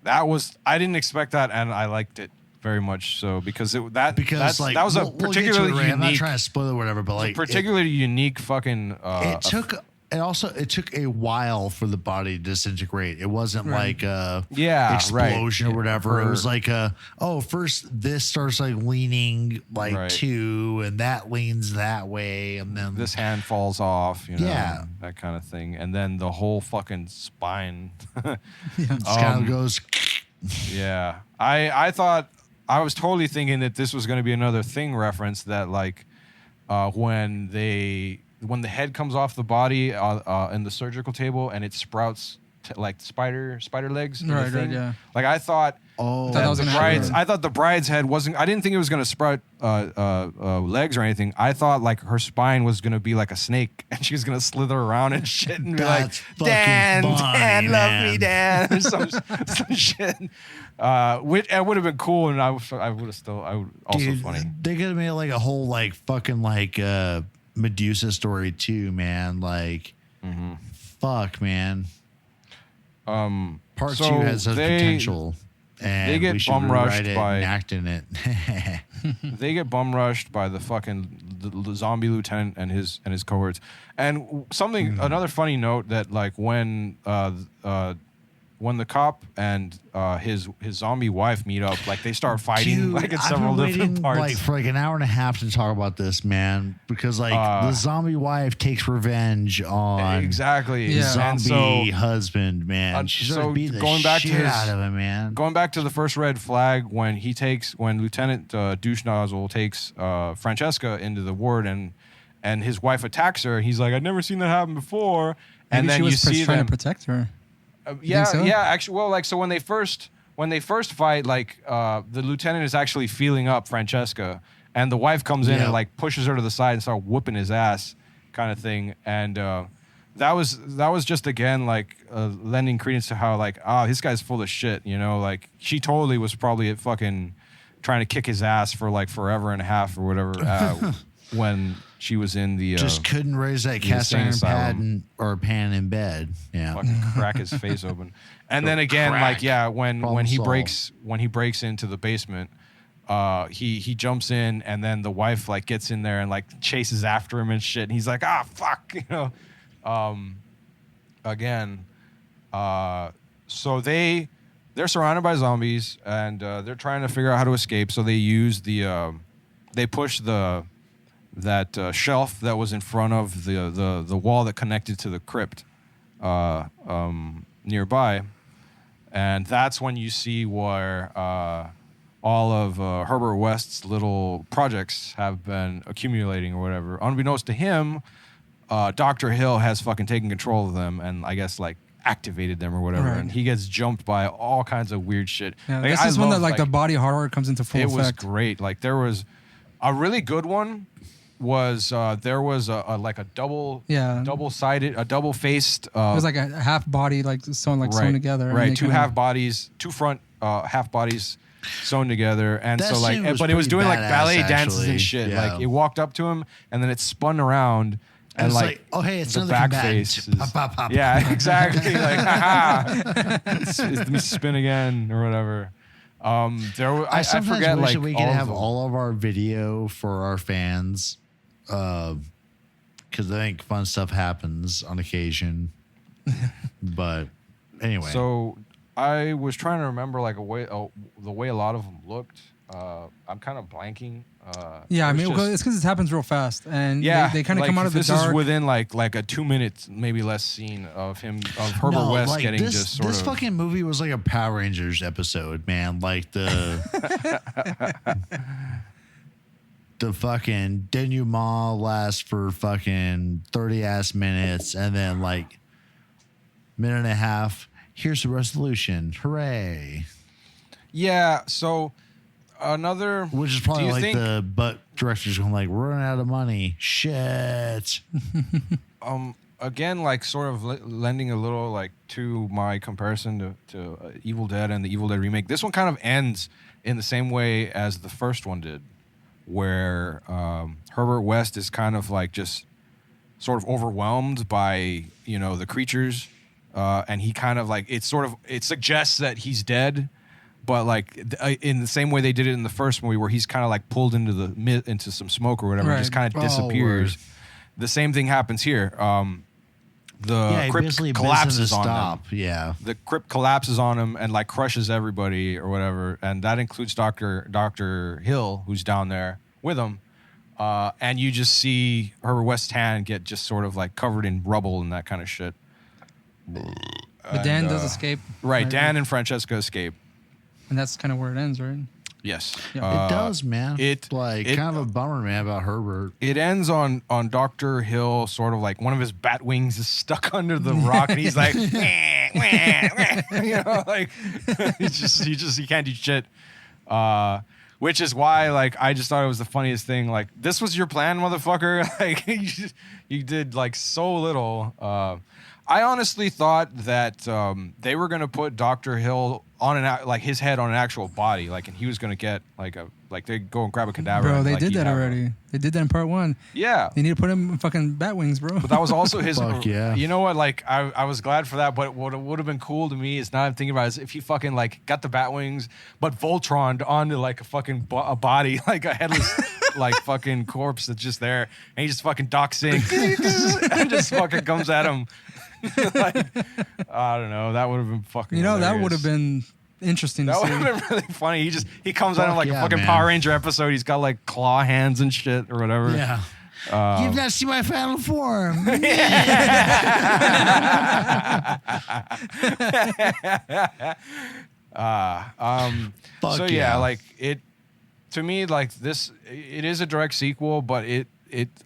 that was I didn't expect that, and I liked it very much so because that was a particularly unique. I'm not trying to spoil it or whatever, but like particularly unique fucking. It took a while for the body to disintegrate. It wasn't like a explosion or whatever. It was like first this starts like leaning like two, and that leans that way, and then this hand falls off. That kind of thing, and then the whole fucking spine. Kind of goes. Yeah, I thought I was totally thinking that this was going to be another Thing reference that like when the head comes off the body in the surgical table and it sprouts like spider legs. Right, yeah. Like I thought. I thought the bride's head wasn't. I didn't think it was gonna sprout legs or anything. I thought like her spine was gonna be like a snake, and she was gonna slither around and shit, and be like, "Dan, love me, Dan," or some shit. Which it would have been cool, and I would also funny. They could have made like a whole like fucking like Medusa story too, man. Like, fuck, man. Part 2 has such potential. And they get bum rushed by acting it. They get bum rushed by the fucking the zombie lieutenant and his cohorts. And another funny note that like when the cop and his zombie wife meet up, like they start fighting like in several different parts. Like for like an hour and a half to talk about this, man, because like the zombie wife takes revenge on the zombie husband, man. She's beat the shit out of him, man. Going back to the first red flag when Lieutenant Douche Nozzle takes Francesca into the ward and his wife attacks her, he's like, I'd never seen that happen before. And then you see trying them to protect her. Actually, well, like so when they first fight, like the lieutenant is actually feeling up Francesca, and the wife comes in and like pushes her to the side and starts whooping his ass, kind of thing. And that was just again like lending credence to how like this guy's full of shit, like she totally was probably fucking trying to kick his ass for like forever and a half or whatever when she was in the just couldn't raise that cast iron pan in bed. Yeah, fucking crack his face open. And then again, when he breaks into the basement, he jumps in, and then the wife like gets in there and like chases after him and shit. And he's like, fuck, again. So they're surrounded by zombies, and they're trying to figure out how to escape. So they use they push that shelf that was in front of the wall that connected to the crypt nearby, and that's when you see where all of Herbert West's little projects have been accumulating or whatever. Unbeknownst to him, Dr. Hill has fucking taken control of them and I guess like activated them or whatever, and he gets jumped by all kinds of weird shit. Yeah, like, this is when the body horror comes into full effect. It was great. Like there was a really good one. There was a double-sided, a double-faced. It was like a half body, like sewn together. Right, two front half bodies sewn together, and so like, but it was doing like ballet dances and shit. Yeah. Like it walked up to him, and then it spun around, and like, oh hey, it's the another back combatant. face. Yeah, exactly. Like, haha, let me spin again or whatever. I forget wish like we could have all of our video for our fans. Because I think fun stuff happens on occasion. But anyway. So I was trying to remember like the way a lot of them looked. I'm kind of blanking. Yeah, I mean, it's because it happens real fast, and they kind of come out of the dark. This is within like a 2 minutes, maybe less scene of Herbert West like getting this fucking movie was like a Power Rangers episode, man. Like the fucking denouement lasts for fucking 30 minutes, and then like minute and a half. Here's the resolution. Hooray! Yeah. So. Which is probably like the butt director's going like, we're running out of money. Shit. Again, like sort of lending a little like to my comparison to Evil Dead and the Evil Dead remake. This one kind of ends in the same way as the first one did. where Herbert West is kind of like just sort of overwhelmed by the creatures, and he kind of like it suggests that he's dead, but like in the same way they did it in the first movie, where he's kind of like pulled into some smoke or whatever, and just kind of disappears. The same thing happens here. The crypt collapses on them. Yeah, the crypt collapses on him and like crushes everybody or whatever, and that includes Dr. Hill, who's down there with him. And you just see Herbert West's hand get just sort of like covered in rubble and that kind of shit. But Dan does escape. Right, Dan and Francesca escape. And that's kind of where it ends, right? Yes. Yeah. It does, man. It kind of a bummer, man, about Herbert. It ends on Dr. Hill, sort of like one of his bat wings is stuck under the rock, and he's like, like he can't do shit. Which is why, like, I just thought it was the funniest thing. Like, this was your plan, motherfucker. Like, you did like so little. I honestly thought that they were gonna put Dr. Hill on his head on an actual body, like, and he was gonna get they go and grab a cadaver. Bro, and, they did that already. They did that in part 1. Yeah, they need to put him in fucking bat wings, bro. But that was also his. Fuck yeah. You know what? Like, I was glad for that. But what would have been cool to me is now I'm thinking about is if he fucking like got the bat wings, but Voltroned onto like a fucking a body, like a headless. Like fucking corpse that's just there, and he just fucking docks in and just fucking comes at him. Like, I don't know. That would have been fucking. That would have been interesting. That would have been really funny. He comes at him like a fucking Power Ranger episode. He's got like claw hands and shit or whatever. Yeah. You've not seen my final form. So yeah, like it. To me, like this, it is a direct sequel, but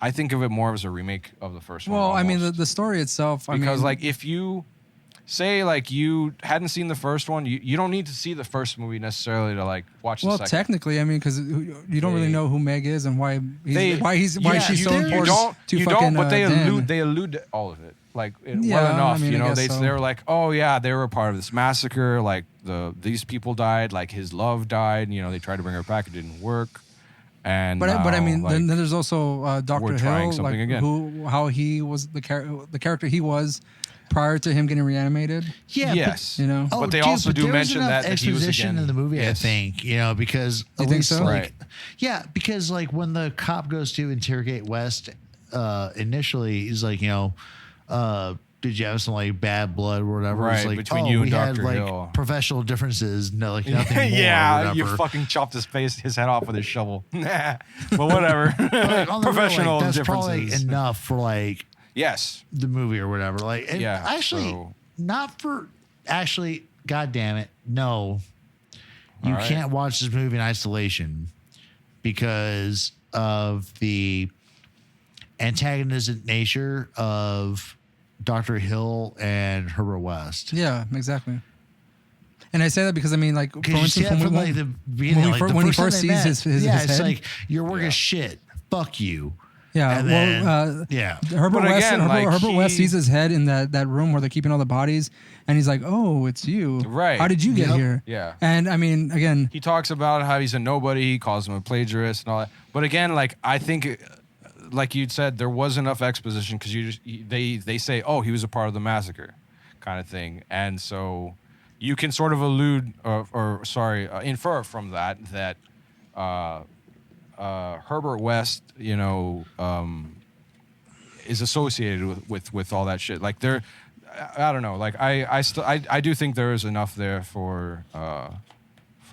I think of it more as a remake of the first one. Well, I mean, the story itself. Because like if you say like you hadn't seen the first one, you don't need to see the first movie necessarily to like watch the second. Well, technically, I mean, because you don't really know who Meg is and why she's so important to fucking but they Dan. allude to all of it. Like well enough, I mean, they were like, oh yeah, they were a part of this massacre. Like these people died. Like his love died. They tried to bring her back. It didn't work. And but I mean, like, then there's also Dr. Hill, like again. how he was the character he was prior to him getting reanimated. Yeah. Yes. But they also do mention that he was again in the movie. Yes. I think because you think so? Right. Yeah, because like when the cop goes to interrogate West, initially he's like, did you have some like bad blood or whatever? Right, it's like, between you and Dr. had, Hill. like professional differences, no, like nothing more. Yeah, you fucking chopped his head off with his shovel. But whatever. Professional real, like, that's differences. probably enough for like yes, the movie or whatever. Like, actually, God damn it, no, you can't watch this movie in isolation because of the antagonistic nature of Dr. Hill and Herbert West. Yeah, exactly. And I say that because I mean, like, for instance, when he first sees his head, it's like your work is shit. Fuck you. Yeah. Herbert West sees his head in that room where they're keeping all the bodies, and he's like, "Oh, it's you. Right? How did you get here?" Yeah. And I mean, again, he talks about how he's a nobody. He calls him a plagiarist and all that. But again, like I think. Like you'd said, there was enough exposition because they say, oh, he was a part of the massacre, kind of thing, and so you can sort of infer from that Herbert West, is associated with all that shit. Like I don't know. Like I do think there is enough there for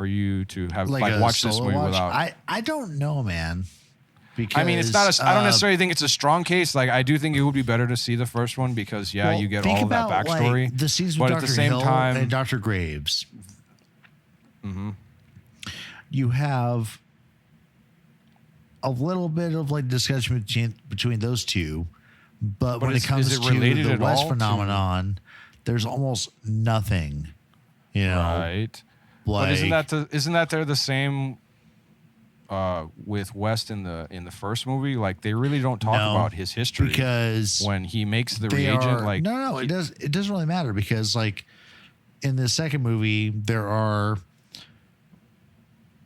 you to have like watch this movie without. I don't know, man. Because, I mean, it's not. I don't necessarily think it's a strong case. Like, I do think it would be better to see the first one because, you get all of that backstory. Like, the scenes but with at Dr. the same Hill time, and Dr. Graves. Mm-hmm. You have a little bit of like discussion between those two, but when it comes to the West phenomenon, there's almost nothing. Right. Like, but isn't that they're the same? With West in the first movie, like they really don't talk about his history because when he makes the reagent, it doesn't really matter because like in the second movie there are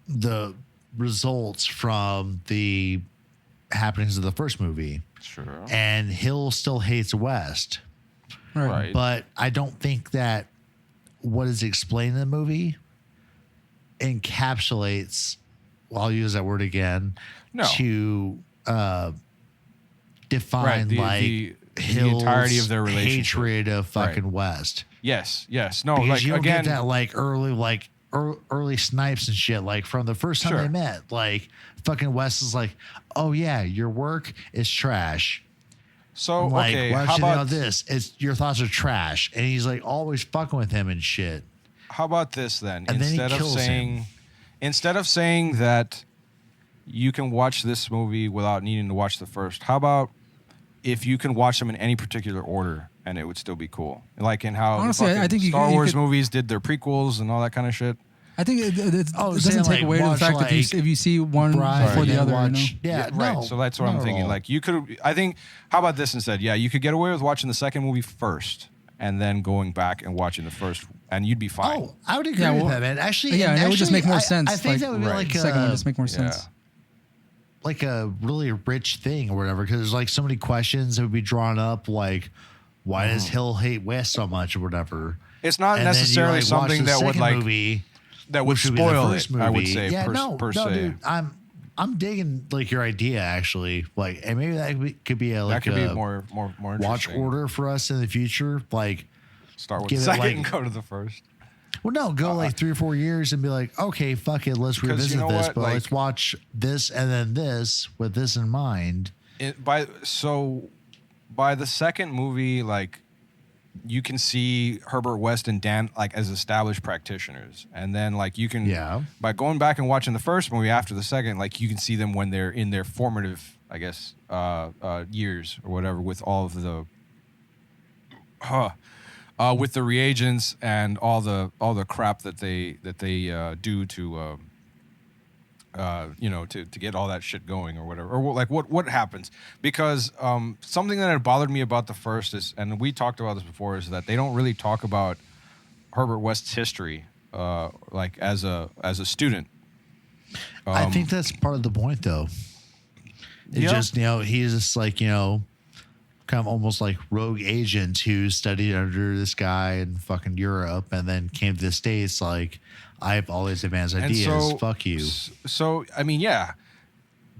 the results from the happenings of the first movie. Sure. And Hill still hates West. Right. But I don't think that what is explained in the movie encapsulates, well, I'll use that word again, to define the Hill's entirety of their relationship. Hatred of fucking West. Yes. No, Because like you don't again, get that early snipes and shit. Like from the first time they met, like fucking West is like, "Oh yeah, your work is trash." So like, okay, why how don't you know about this? It's your thoughts are trash, and he's like always fucking with him and shit. How about this then? And then he kills him. Instead of saying that you can watch this movie without needing to watch the first, how about if you can watch them in any particular order and it would still be cool? Like in how honestly, I think Star Wars movies did their prequels and all that kind of shit. I think it doesn't take away the fact that if you see one before the other. Right. So that's what I'm thinking. Like you could, I think, how about this instead? Yeah, you could get away with watching the second movie first and then going back and watching the first, and you'd be fine. Oh, I would agree with that, man. Actually, it would just make more sense. I think that would be like the second one would just make more sense. Yeah. Like a really rich thing or whatever, because there's like so many questions that would be drawn up, like why does Hill hate West so much or whatever. It's not necessarily something that would like movie, that would spoil it. I would say per se. Dude, I'm digging like your idea actually, like, and maybe that could be that could be more watch order for us in the future. Like start with the second and go to the first. Well, no, go like 3 or 4 years and be like, okay, fuck it, let's revisit this, but like, let's watch this and then this with this in mind. By the second movie, like you can see Herbert West and Dan like as established practitioners, and then like you can by going back and watching the first movie after the second, like you can see them when they're in their formative, I guess, years or whatever, with all of the. With the reagents and all the crap that they do to to get all that shit going or whatever, or like what happens, because something that had bothered me about the first is, and we talked about this before, is that they don't really talk about Herbert West's history like as a student. I think that's part of the point though. It's just he's just like kind of almost like rogue agent who studied under this guy in fucking Europe and then came to the States like, I have all these advanced ideas. Fuck you. So I mean, yeah.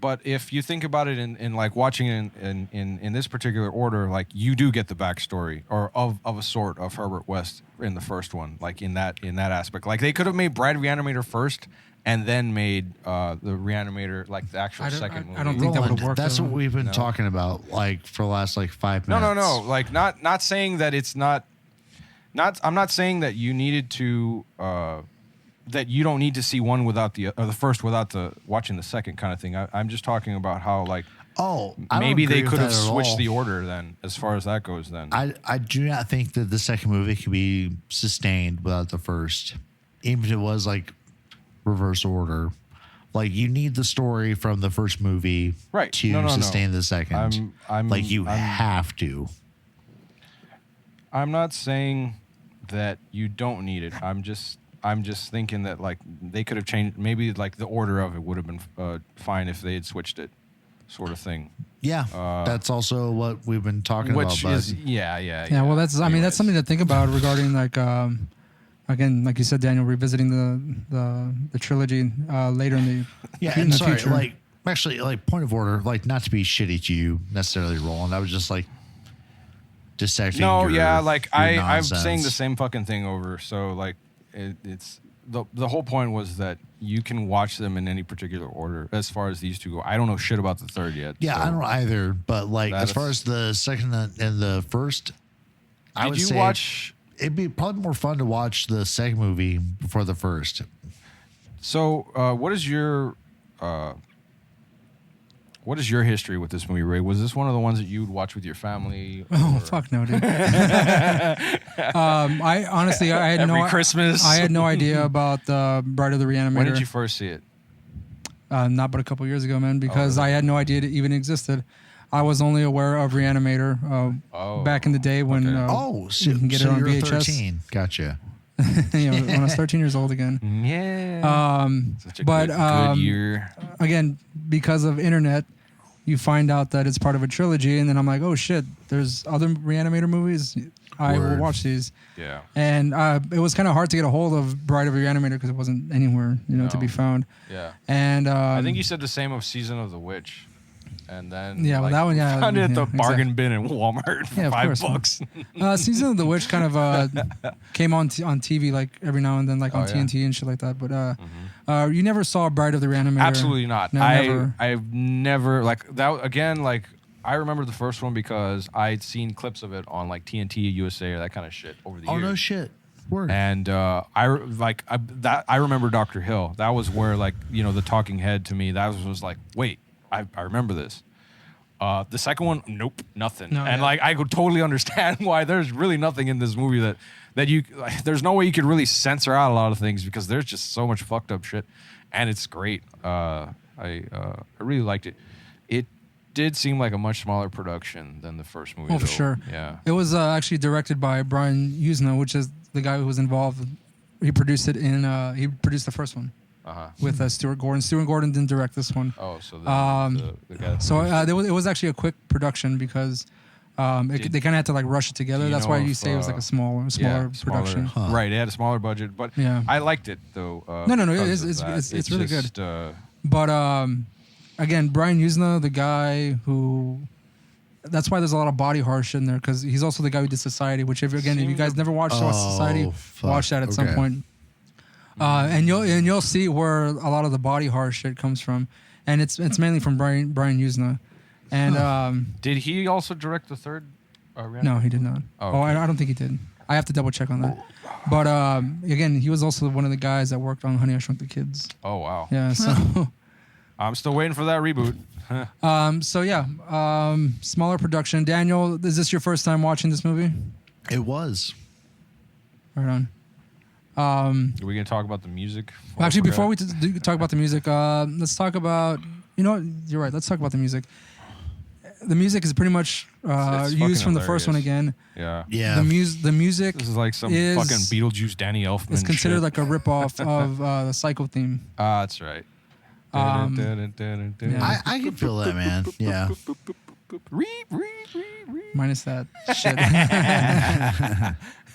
But if you think about it in like watching it in this particular order, like you do get the backstory or of a sort of Herbert West in the first one, like in that aspect. Like they could have made Bride Re-Animator first and then made the Re-Animator like the actual second movie. I don't think that would have worked. That's what we've been talking about like for the last like 5 minutes. No. Like not saying that it's not. I'm not saying that you needed to. That you don't need to see one without the first without the watching the second kind of thing. I'm just talking about how like maybe they could have switched the order then as far as that goes. Then I do not think that the second movie can be sustained without the first, even if it was like reverse order. Like you need the story from the first movie to sustain the second. You have to. I'm not saying that you don't need it. I'm just thinking that like they could have changed. Maybe like the order of it would have been fine if they had switched it, sort of thing. Yeah, that's also what we've been talking about. Which is yeah. Well, that's that's something to think about regarding like again, like you said, Daniel, revisiting the trilogy later in the in the future. Like actually, like point of order, like not to be shitty to you necessarily, Roland. I was just like dissecting. I'm saying the same fucking thing over. So like. It's the whole point was that you can watch them in any particular order as far as these two go. I don't know shit about the third yet. Yeah, so I don't know either. But like as far as the second and the first, I would say it'd be probably more fun to watch the second movie before the first. So what is your history with this movie, Ray? Was this one of the ones that you would watch with your family? Oh, fuck no, dude. I honestly, I had every Christmas. I had no idea about Bride of the Re-Animator. When did you first see it? Not but a couple years ago, man, because I had no idea it even existed. I was only aware of Re-Animator back in the day when you can get it on VHS. 13. Gotcha. When I was 13 years old again. Yeah. Such a but good year. again, because of internet, you find out that it's part of a trilogy, and then I'm like, oh shit, there's other Re-Animator movies. I will watch these. Yeah. And it was kind of hard to get a hold of Bride of the Re-Animator because it wasn't anywhere, to be found. Yeah. And I think you said the same of Season of the Witch. And then that one, found it at the bargain bin in Walmart for $5. Season of the Witch kind of came on TV like every now and then, like on TNT and shit like that. But you never saw Bride of the Re-Animator? Absolutely not. No, never. I've never like that again. Like I remember the first one because I'd seen clips of it on like TNT USA or that kind of shit over the years. Oh no shit. Word. And I remember Dr. Hill. That was where like the talking head to me. That was like wait. I remember this. The second one, nope, nothing. No, and like I could totally understand why there's really nothing in this movie that you there's no way you could really censor out a lot of things because there's just so much fucked up shit, and it's great. I really liked it. It did seem like a much smaller production than the first movie. Oh, for sure. Yeah. It was actually directed by Brian Usna, which is the guy who was involved. He produced it he produced the first one. With Stuart Gordon. Stuart Gordon didn't direct this one. Oh, so the guy. So it was actually a quick production because they kind of had to like rush it together. That's why you say it was like a smaller production. Huh. Right, it had a smaller budget, but I liked it though. No, it's really good. But again, Brian Usna, the guy who. That's why there's a lot of body horror shit in there because he's also the guy who did Society. Which if you guys never watched Society, watch that at some point. And you'll see where a lot of the body horror shit comes from, and it's mainly from Brian Usna. And did he also direct the third? No, he did not. Oh, okay. I don't think he did. I have to double check on that. But again, he was also one of the guys that worked on Honey, I Shrunk the Kids. Oh wow. Yeah. So I'm still waiting for that reboot. Smaller production. Daniel, is this your first time watching this movie? It was. Right on. Are we gonna talk about the music? Actually, before we talk about the music, let's talk about. You're right. Let's talk about the music. The music is pretty much used from the first one again. Yeah. Yeah. The music. This is like some fucking Beetlejuice, Danny Elfman. It's considered like a ripoff of the Psycho theme. That's right. I can feel that, man. Yeah. Minus that shit.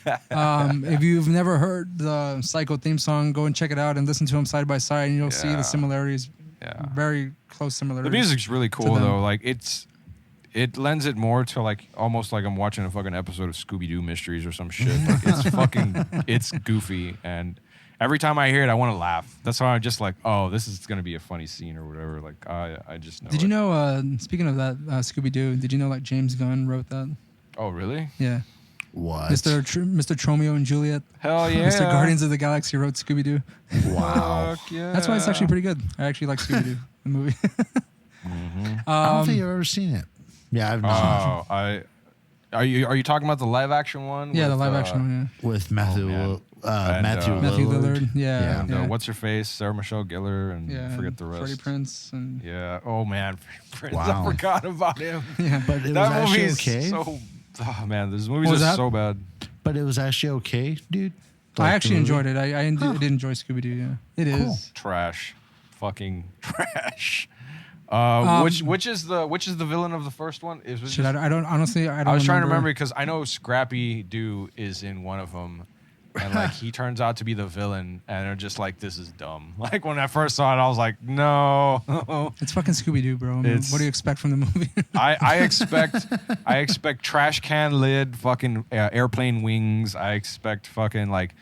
If you've never heard the Psycho theme song, go and check it out and listen to them side by side, and you'll see the similarities. Yeah. Very close similarities. The music's really cool though. Like it lends it more to like almost like I'm watching a fucking episode of Scooby-Doo Mysteries or some shit. Like it's goofy, and every time I hear it, I want to laugh. That's why I'm just like, oh, this is gonna be a funny scene or whatever. Like I just know. Did you know? Speaking of that, Scooby-Doo, did you know like James Gunn wrote that? Oh really? Yeah. What? Mr. Tromeo and Juliet. Hell yeah. Mr. Guardians of the Galaxy wrote Scooby-Doo. Wow. Fuck yeah. That's why it's actually pretty good. I actually like Scooby-Doo, the movie. I don't think I've ever seen it. Yeah, I've not. Oh, are you talking about the live action one? Yeah, the live action one. Yeah. With Matthew Matthew Lillard. Yeah. And what's her face? Sarah Michelle Gellar, and I forget the rest. Freddie Prinze. And Oh man, Prinze. Wow. I forgot about him. Yeah, but it was that actually movie okay. Oh man, this movie's just so bad. But it was actually okay, dude. I actually enjoyed it. I did enjoy Scooby-Doo. Yeah, it is trash, fucking trash. Which is the villain of the first one? I don't honestly. I was trying to remember because I know Scrappy Doo is in one of them, and like he turns out to be the villain, and they're just like, this is dumb. Like when I first saw it, I was like, no. It's fucking Scooby-Doo, bro. I mean, what do you expect from the movie? I expect trash can lid, fucking airplane wings. I expect fucking like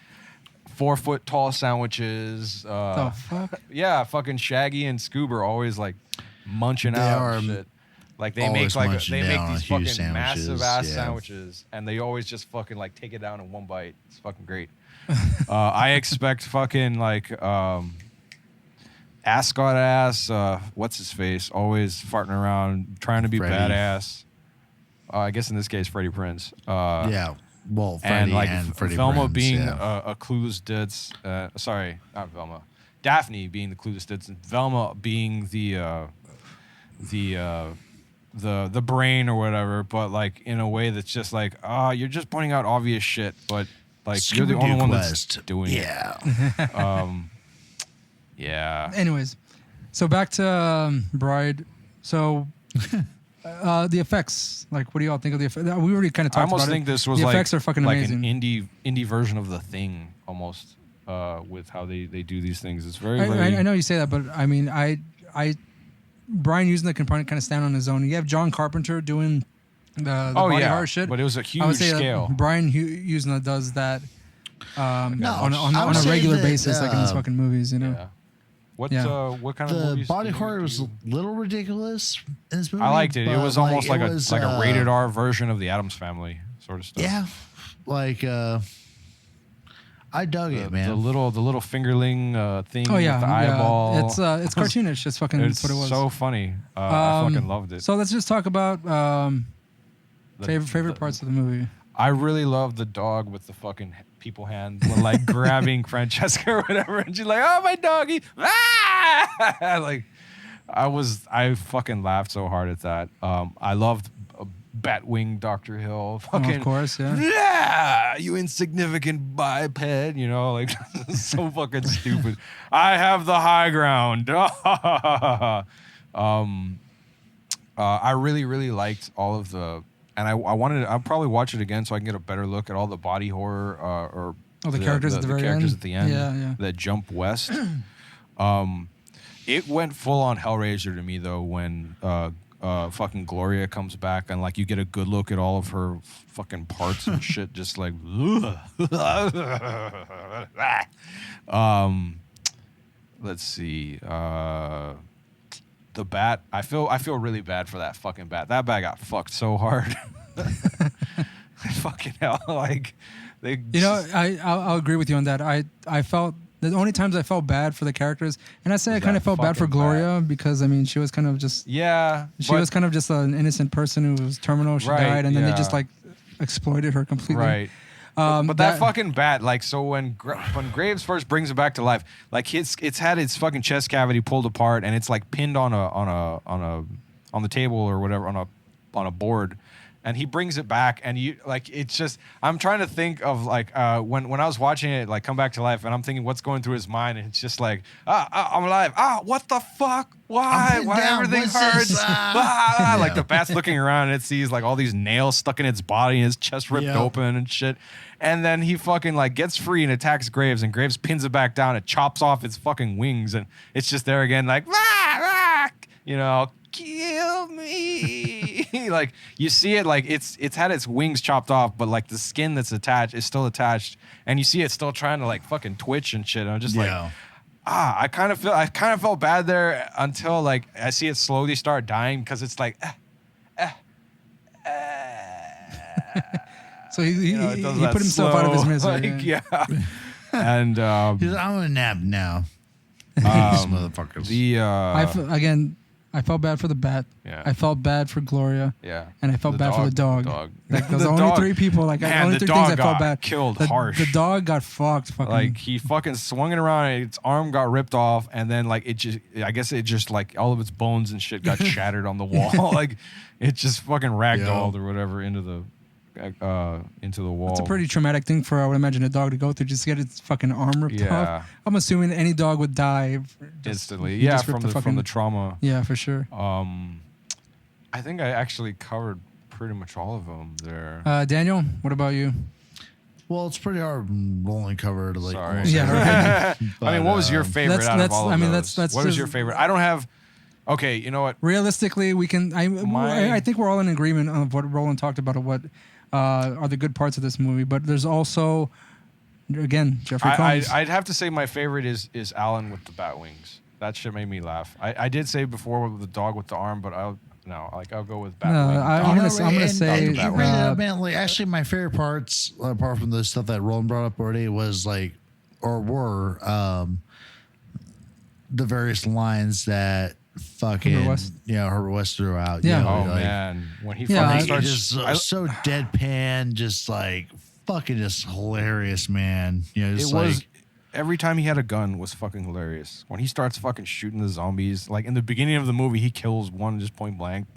4 foot tall sandwiches. The fuck? Yeah, fucking Shaggy and Scoob are always like munching out and shit. Like they make these fucking massive ass sandwiches, and they always just fucking like take it down in one bite. It's fucking great. I expect fucking like ascot ass. What's his face? Always farting around, trying to be badass. I guess in this case, Freddie Prinze. Yeah. Well, Freddie and Freddie Velma Prinze, being a clueless ditz. Sorry, not Velma. Daphne being the clueless ditz, and Velma being the brain or whatever, but like in a way that's just like, you're just pointing out obvious shit, but like you're the only one that's doing it. Yeah. Anyways, so back to Bride. So the effects, like, what do y'all think of the effects? We already kind of I talked almost about think it. this was the like, effects are fucking like amazing. an indie version of The Thing, almost, with how they do these things. It's very, I know you say that, but I mean, Brian Usna can probably kind of stand on his own. You have John Carpenter doing the body horror shit, but it was a I would huge say scale. Brian Usna does that on I would a say regular that, basis, like in his fucking movies, you know. Yeah. What Yeah. what kind of The movies? body did you horror was do? a little ridiculous in this movie. I liked it. It but, was almost like it a was, rated R version of the Addams Family sort of stuff. Yeah, like I dug it, man. The little fingerling thing Oh yeah, with the eyeball. It's cartoonish. It's fucking It's what it was. so funny. I fucking loved it. So let's just talk about favorite the- parts of the movie. I really love the dog with the fucking people hand, like grabbing Francesca or whatever, and she's like, "Oh, my doggy!" Ah! Like, I fucking laughed so hard at that. I loved Batwing Dr. Hill. Fucking, of course, yeah. Yeah, you insignificant biped, you know, like so fucking stupid. I have the high ground. I really liked all of the. And I'll probably watch it again so I can get a better look at all the body horror or the characters at the very characters end. at the end. Yeah. That jump west. It went full on Hellraiser to me though when fucking Gloria comes back and like you get a good look at all of her fucking parts and shit, just like. Let's see. The bat, I feel really bad for that fucking bat. That bat got fucked so hard. Fucking hell, like they. You know, I'll agree with you on that. I felt the only times I felt bad for the characters, and I say I kind of felt bad for fucking Gloria because I mean she was kind of just she was kind of just an innocent person who was terminal. She died, and then they just like exploited her completely. Right. But that fucking bat, like, so when Graves first brings it back to life, like it's had its fucking chest cavity pulled apart and it's like pinned on the table or whatever on a board, and he brings it back and you like it's just I'm trying to think of like when I was watching it like come back to life and I'm thinking what's going through his mind and it's just like I'm alive, what the fuck, why everything hurts, like the bat's looking around and it sees like all these nails stuck in its body and its chest ripped open and shit, and then he fucking like gets free and attacks Graves and Graves pins it back down and chops off its fucking wings and it's just there again like you know, kill me. Like you see it like it's had its wings chopped off, but like the skin that's attached is still attached, and you see it still trying to like fucking twitch and shit. And I'm just like, I kind of felt bad there until like I see it slowly start dying because it's like, so he put himself slow, out of his misery. like, yeah. And He's like, I'm gonna nap now. These motherfuckers. I felt bad for the bat. Yeah. I felt bad for Gloria. Yeah. And I felt bad for the dog. Like those The are only dog- three people. Like Man, only the three things dog I felt got bad. killed the, harsh. The dog got fucked. Fucking. Like he fucking swung it around and its arm got ripped off and then like I guess it just like all of its bones and shit got shattered on the wall. Like it just fucking ragdolled or whatever into the wall. It's a pretty traumatic thing for I would imagine a dog to go through, just to get its fucking arm ripped off. I'm assuming any dog would die instantly. Yeah, from the trauma. Yeah, for sure. I think I actually covered pretty much all of them there. Daniel, what about you? Well, it's pretty hard. Roland covered like. Sorry. Yeah, right. But, I mean, what was your favorite out of all of those? What was your favorite? I don't have. Okay, you know what? Realistically, we can. I think we're all in agreement on what Roland talked about of what are the good parts of this movie. But there's also, again, Jeffrey Combs. I'd have to say my favorite is Alan with the bat wings. That shit made me laugh. I did say before with the dog with the arm, but I'll go with bat wings. I'm gonna say. Man, like actually, my favorite parts, apart from the stuff that Roland brought up already, was like, were the various lines that fucking Herbert West threw out. Yeah. You know, Oh like, man, when he fucking starts just so deadpan, just like fucking just hilarious, man. You know, just it like was every time he had a gun was fucking hilarious. When he starts fucking shooting the zombies, like in the beginning of the movie, he kills one just point blank,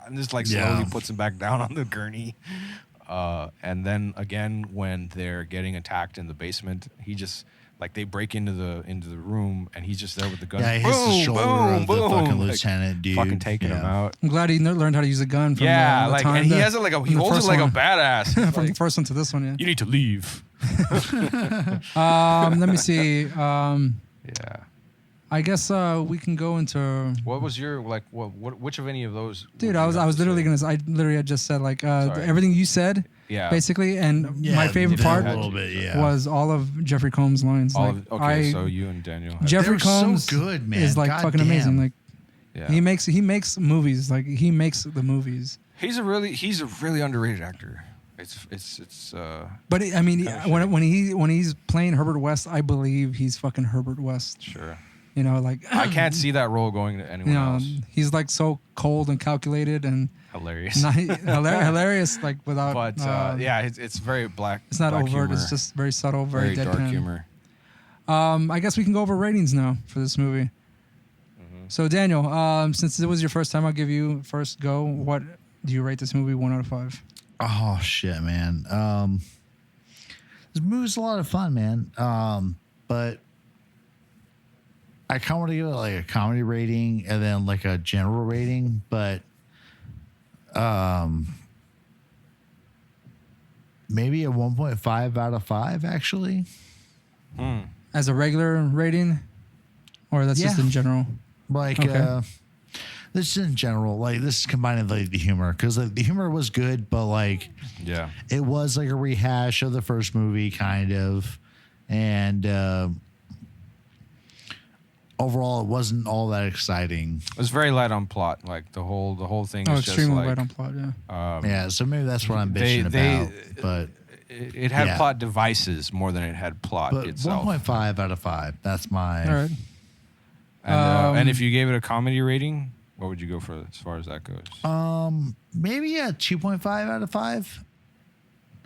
and just like slowly puts him back down on the gurney. And then again, when they're getting attacked in the basement, he just like they break into the room and he's just there with the gun. Yeah, he hits the shoulder of the fucking lieutenant, dude. Fucking taking him out. I'm glad he learned how to use a gun. From the like, time and he has it like he holds it like a badass. from Like, the first one to this one. Yeah. you need to leave. Let me see. Yeah. I guess we can go into. What was your like? Which of any of those? Dude, I was literally gonna. I literally had just said like everything you said. Yeah. Basically, and my favorite part was all of Jeffrey Combs' lines. So you and Daniel. Jeffrey Combs so good, man. is like God fucking damn. amazing. Like Yeah. he makes movies. Like he makes the movies. He's a really underrated actor. It's. But I mean, Kinda when he's playing Herbert West, I believe he's fucking Herbert West. Sure. You know, like I can't see that role going to anyone else. He's like so cold and calculated and Hilarious. hilarious. Like without. But it's very black. It's not black overt. humor. It's just very subtle, very dark deadpan. humor. I guess we can go over ratings now for this movie. Mm-hmm. So Daniel, since it was your first time, I'll give you first go. What do you rate this movie? 1 out of 5. Oh shit, man. This movie's a lot of fun, man. But I kind of want to give it like a comedy rating and then like a general rating, but maybe a 1.5 out of 5 actually. As a regular rating, or that's just in general. Like this is in general, like this is combining like the humor, because like, the humor was good, but like it was like a rehash of the first movie kind of, and overall it wasn't all that exciting. It was very light on plot. Like the whole thing is extremely just like, light on plot. Yeah. So maybe that's what I'm bitching about, but it had plot devices more than it had plot but itself. 1.5 out of 5. That's my. All right. And if you gave it a comedy rating, what would you go for as far as that goes? Maybe a 2.5 out of 5.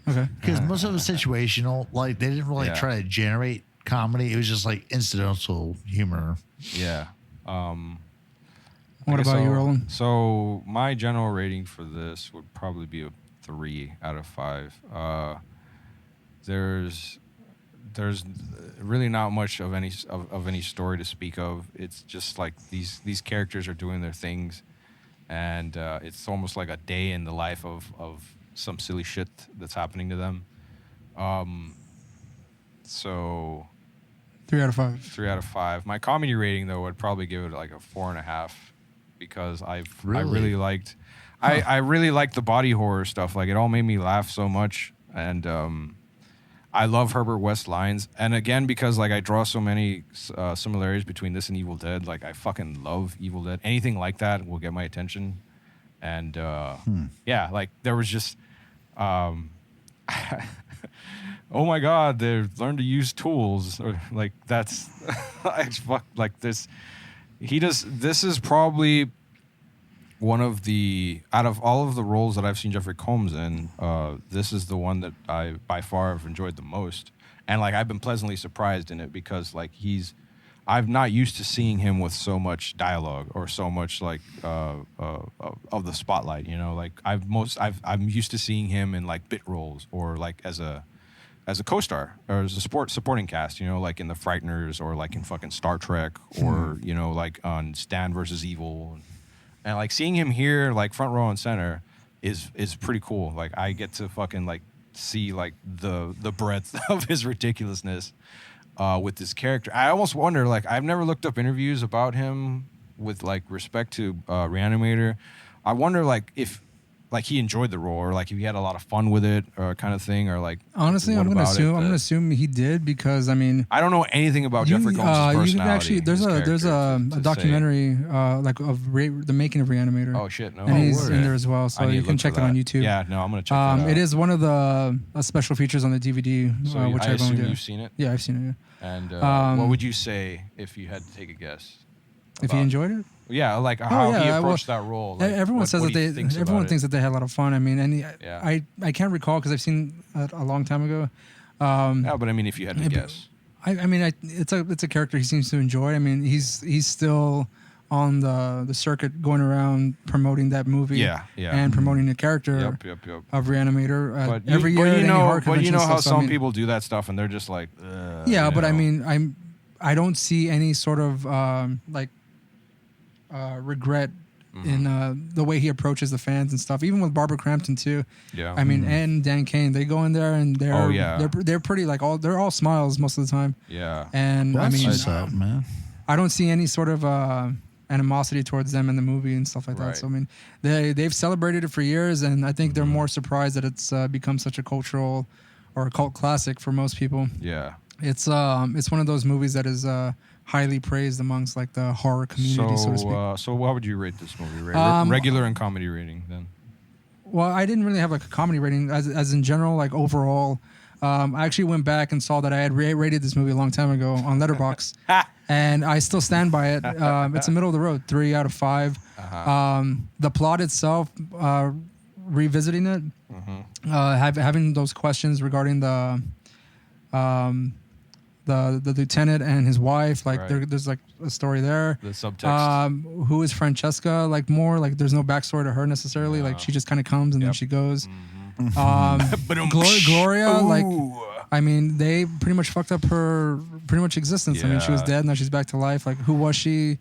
Okay. Because most of it was situational. Like they didn't really try to generate comedy. It was just like incidental humor. Yeah. What about you, Roland? So my general rating for this would probably be a 3 out of 5. There's really not much of any story to speak of. It's just like these characters are doing their things, and it's almost like a day in the life of some silly shit that's happening to them. So 3 out of 5. 3 out of 5. My comedy rating though would probably give it like a 4.5, because I really liked I really liked the body horror stuff. Like it all made me laugh so much, and I love Herbert West lines, and again because like I draw so many similarities between this and Evil Dead. Like I fucking love Evil Dead. Anything like that will get my attention, and like there was just oh my god, they learned to use tools. Or like that's like this. This is probably one of the, out of all of the roles that I've seen Jeffrey Combs in, this is the one that I by far have enjoyed the most. And like I've been pleasantly surprised in it, because like I'm not used to seeing him with so much dialogue or so much like of the spotlight, you know. Like I'm used to seeing him in like bit roles, or like as a co-star or as a supporting cast, you know, like in The Frighteners, or like in fucking Star Trek, or you know, like on Stan versus Evil, and like seeing him here like front row and center is pretty cool. Like I get to fucking like see like the breadth of his ridiculousness with this character. I almost wonder, like I've never looked up interviews about him with like respect to Re-Animator. I wonder like if like he enjoyed the role, or like if he had a lot of fun with it, or kind of thing, or like honestly, I'm gonna assume he did, because I mean I don't know anything about Jeffrey Combs' personality. There's a documentary like of the making of Re-Animator. Oh shit, no, and he's in there as well, so you can check that on YouTube. Yeah, no, I'm gonna check that out. It is one of the special features on the DVD, so which I I've assume owned. you've seen it. Yeah, I've seen it. Yeah. And what would you say if you had to take a guess? If he enjoyed it? Yeah, like how he approached that role. Like, everyone says that everyone thinks that they had a lot of fun. I mean, and I can't recall because I've seen it a long time ago. Yeah, but I mean, if you had to guess, I mean, it's a character he seems to enjoy. I mean, he's still on the circuit going around promoting that movie. And promoting the character. Of Re-Animator. But every year, you know how some people do that stuff and they're just like, Yeah, you but I know. mean, I don't see any sort of regret in the way he approaches the fans and stuff. Even with Barbara Crampton too. Yeah. I mean, and Dan Kane, they go in there and they're they're pretty like they're all smiles most of the time. Yeah. And Well, I that's mean, what's up, man. I don't see any sort of animosity towards them in the movie and stuff like Right. that. So I mean, they've celebrated it for years, and I think they're more surprised that it's become such a cultural or a cult classic for most people. Yeah. It's one of those movies that is highly praised amongst like the horror community, so to speak. So what would you rate this movie? Regular and comedy rating then? Well, I didn't really have like a comedy rating as in general, like overall. I actually went back and saw that I had rated this movie a long time ago on Letterboxd, and I still stand by it. It's a middle of the road, 3 out of 5. The plot itself, revisiting it, having those questions regarding the lieutenant and his wife, like Right. there's like a story there. The subtext. Who is Francesca? Like more like there's no backstory to her necessarily. Yeah. Like she just kind of comes and then Yep. she goes. Ba-dum. Gloria, like Ooh. I mean, they pretty much fucked up her pretty much existence. I mean, she was Yeah. dead, now she's back to life. Like who was she?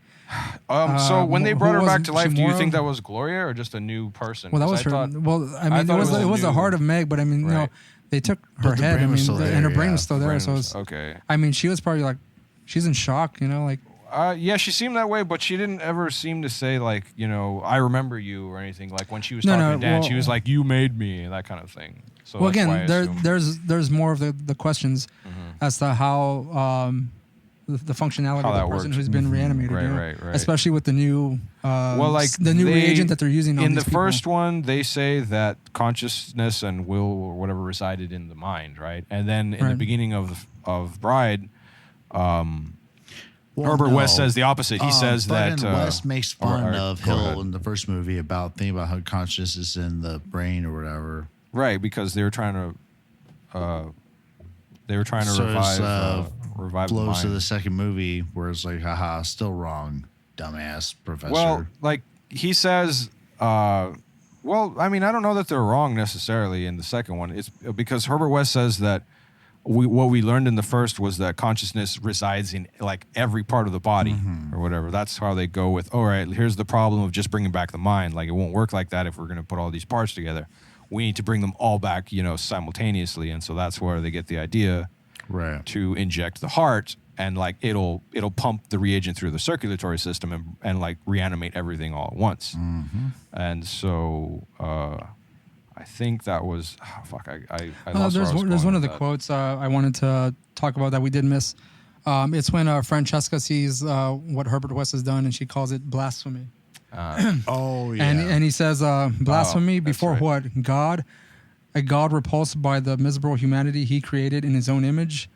So when they who brought her was back to life, do you Moreau? think that was Gloria or just a new person? Well, that 'Cause was I her. thought- Well, I mean, thought it was the new- heart of Meg, but I mean, you know, Right. they took her But the head. I brain mean, was still there, and her brain yeah. was still there. Brain So was- it's, okay. I mean, she was probably like, she's in shock, you know, like. Yeah, she seemed that way, but she didn't ever seem to say like, you know, I remember you or anything. Like when she was No, talking no, to Dan, well- she was like, "You made me," that kind of thing. So Well, that's why I again, assumed- there's more of the questions as to how the functionality How of the that person works. who's been reanimated, Right, you know? right. Especially with the new well, like the new reagent that they're using on in these the people. first one, they say that consciousness and will or whatever resided in the mind, right? And then in the Right. beginning of Bride, Well, Herbert no. West says the opposite. He says but that then West makes fun of go ahead. Hill in the first movie about thinking about how consciousness is in the brain or whatever. right, because they were trying to So revive the flows mind. to the second movie where it's like, haha, still wrong, dumbass professor. Well, like he says, well, I mean, I don't know that they're wrong necessarily in the second one. It's because Herbert West says that what we learned in the first was that consciousness resides in like every part of the body or whatever. That's how they go with, all right, here's the problem of just bringing back the mind. Like it won't work like that if we're going to put all these parts together. We need to bring them all back, you know, simultaneously. And so that's where they get the idea right. to inject the heart and like it'll pump the reagent through the circulatory system and like reanimate everything all at once. And so I think that was I lost where I was there's going one of with the that. quotes I wanted to talk about that we did miss. It's when Francesca sees what Herbert West has done and she calls it blasphemy. Oh, yeah. And he says blasphemy that's before right. what? God, a God repulsed by the miserable humanity he created in his own image.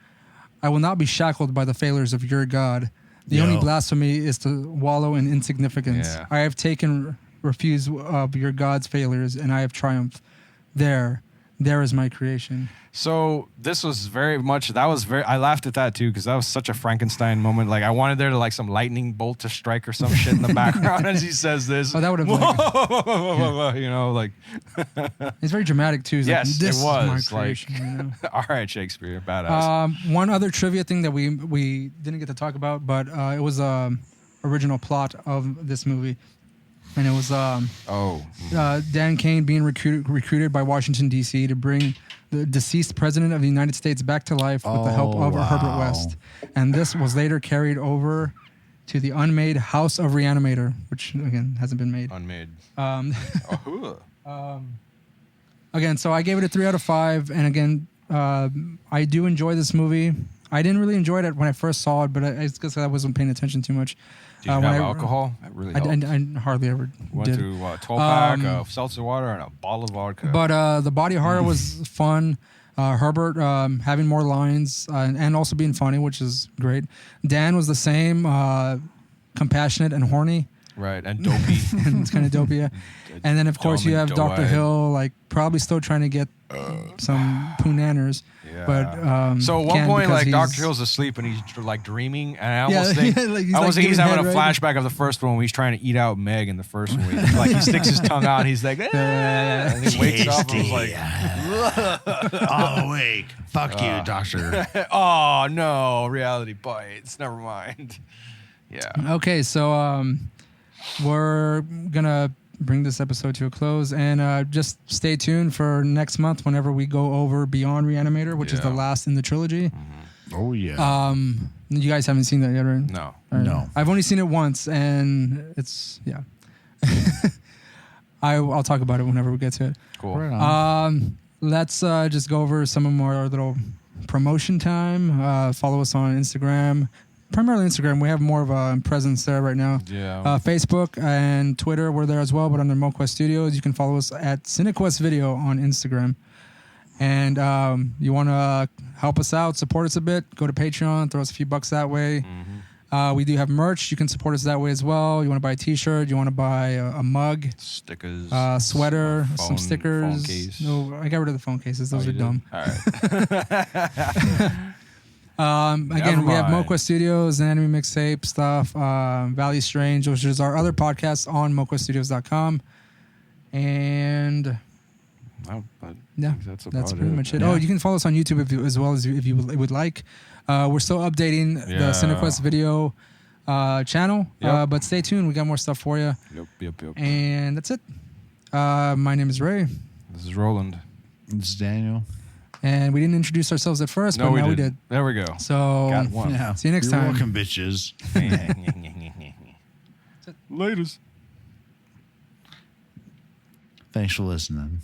I will not be shackled by the failures of your God. The only blasphemy is to wallow in insignificance. Yeah. I have taken refuse of your God's failures, and I have triumphed. There is my creation. So this was very much I laughed at that too because that was such a Frankenstein moment. Like I wanted there to like some lightning bolt to strike or some shit in the background as he says this. Oh, that would have like, you know, like it's very dramatic too. He's Yes, like, this it was, is my creation. You know? all right, Shakespeare, badass. One other trivia thing that we didn't get to talk about, but it was original plot of this movie, and it was Dan Kane being recruited by Washington D.C. to bring the deceased president of the United States back to life with the help of Herbert West, and this was later carried over to the unmade House of Re-Animator, which again hasn't been made. Unmade. Again, so I gave it a 3 out of 5, and again, I do enjoy this movie. I didn't really enjoy it when I first saw it, but it's because I wasn't paying attention too much. Did you have alcohol? That really helped. I hardly ever Went did. through a 12-pack of seltzer water and a bottle of vodka. But the body horror was fun. Herbert having more lines and also being funny, which is great. Dan was the same, compassionate and horny. Right, and dopey. And it's kind of dopey. Yeah. And then, of course, you have Dr. Hill, like, probably still trying to get some poonanners. Yeah. But so at one point, like, Dr. Hill's asleep and he's like dreaming, and I almost think like he's having a flashback of the first one when he's trying to eat out Meg in the first one. Like he sticks his tongue out, and he's like, and he wakes up and was like, I'm awake. Fuck you, doctor. Oh no, reality bites. Never mind. Yeah. Okay, so we're gonna bring this episode to a close, and just stay tuned for next month whenever we go over Beyond Re-Animator, which is the last in the trilogy. Oh yeah. You guys haven't seen that yet, right? No. Right. No. I've only seen it once, and it's I'll talk about it whenever we get to it. Cool. Right on. Let's just go over some of our little promotion time. Follow us on Instagram. Primarily Instagram. We have more of a presence there right now. Yeah. Facebook and Twitter, we're there as well, but under MoQuest Studios. You can follow us at Cinekuest Video on Instagram. And you want to help us out, support us a bit, go to Patreon, throw us a few bucks that way. Mm-hmm. We do have merch. You can support us that way as well. You want to buy a t-shirt, you want to buy a mug, stickers, sweater, some stickers. Phone case. No, I got rid of the phone cases. Those are dumb. All right. Again, we have MoQuest Studios, Anime Mixtape stuff, Valley Strange, which is our other podcast on MoQuestStudios.com. And that's pretty much it. Yeah. Oh, you can follow us on YouTube as well as if you would like. We're still updating the Cinekuest Video channel, but stay tuned. We got more stuff for you. Yep. And that's it. My name is Ray. This is Roland. This is Daniel. And we didn't introduce ourselves at first, but now we did. There we go. So, got one. Yeah. See you next You're time. welcome, bitches. Laters. Thanks for listening.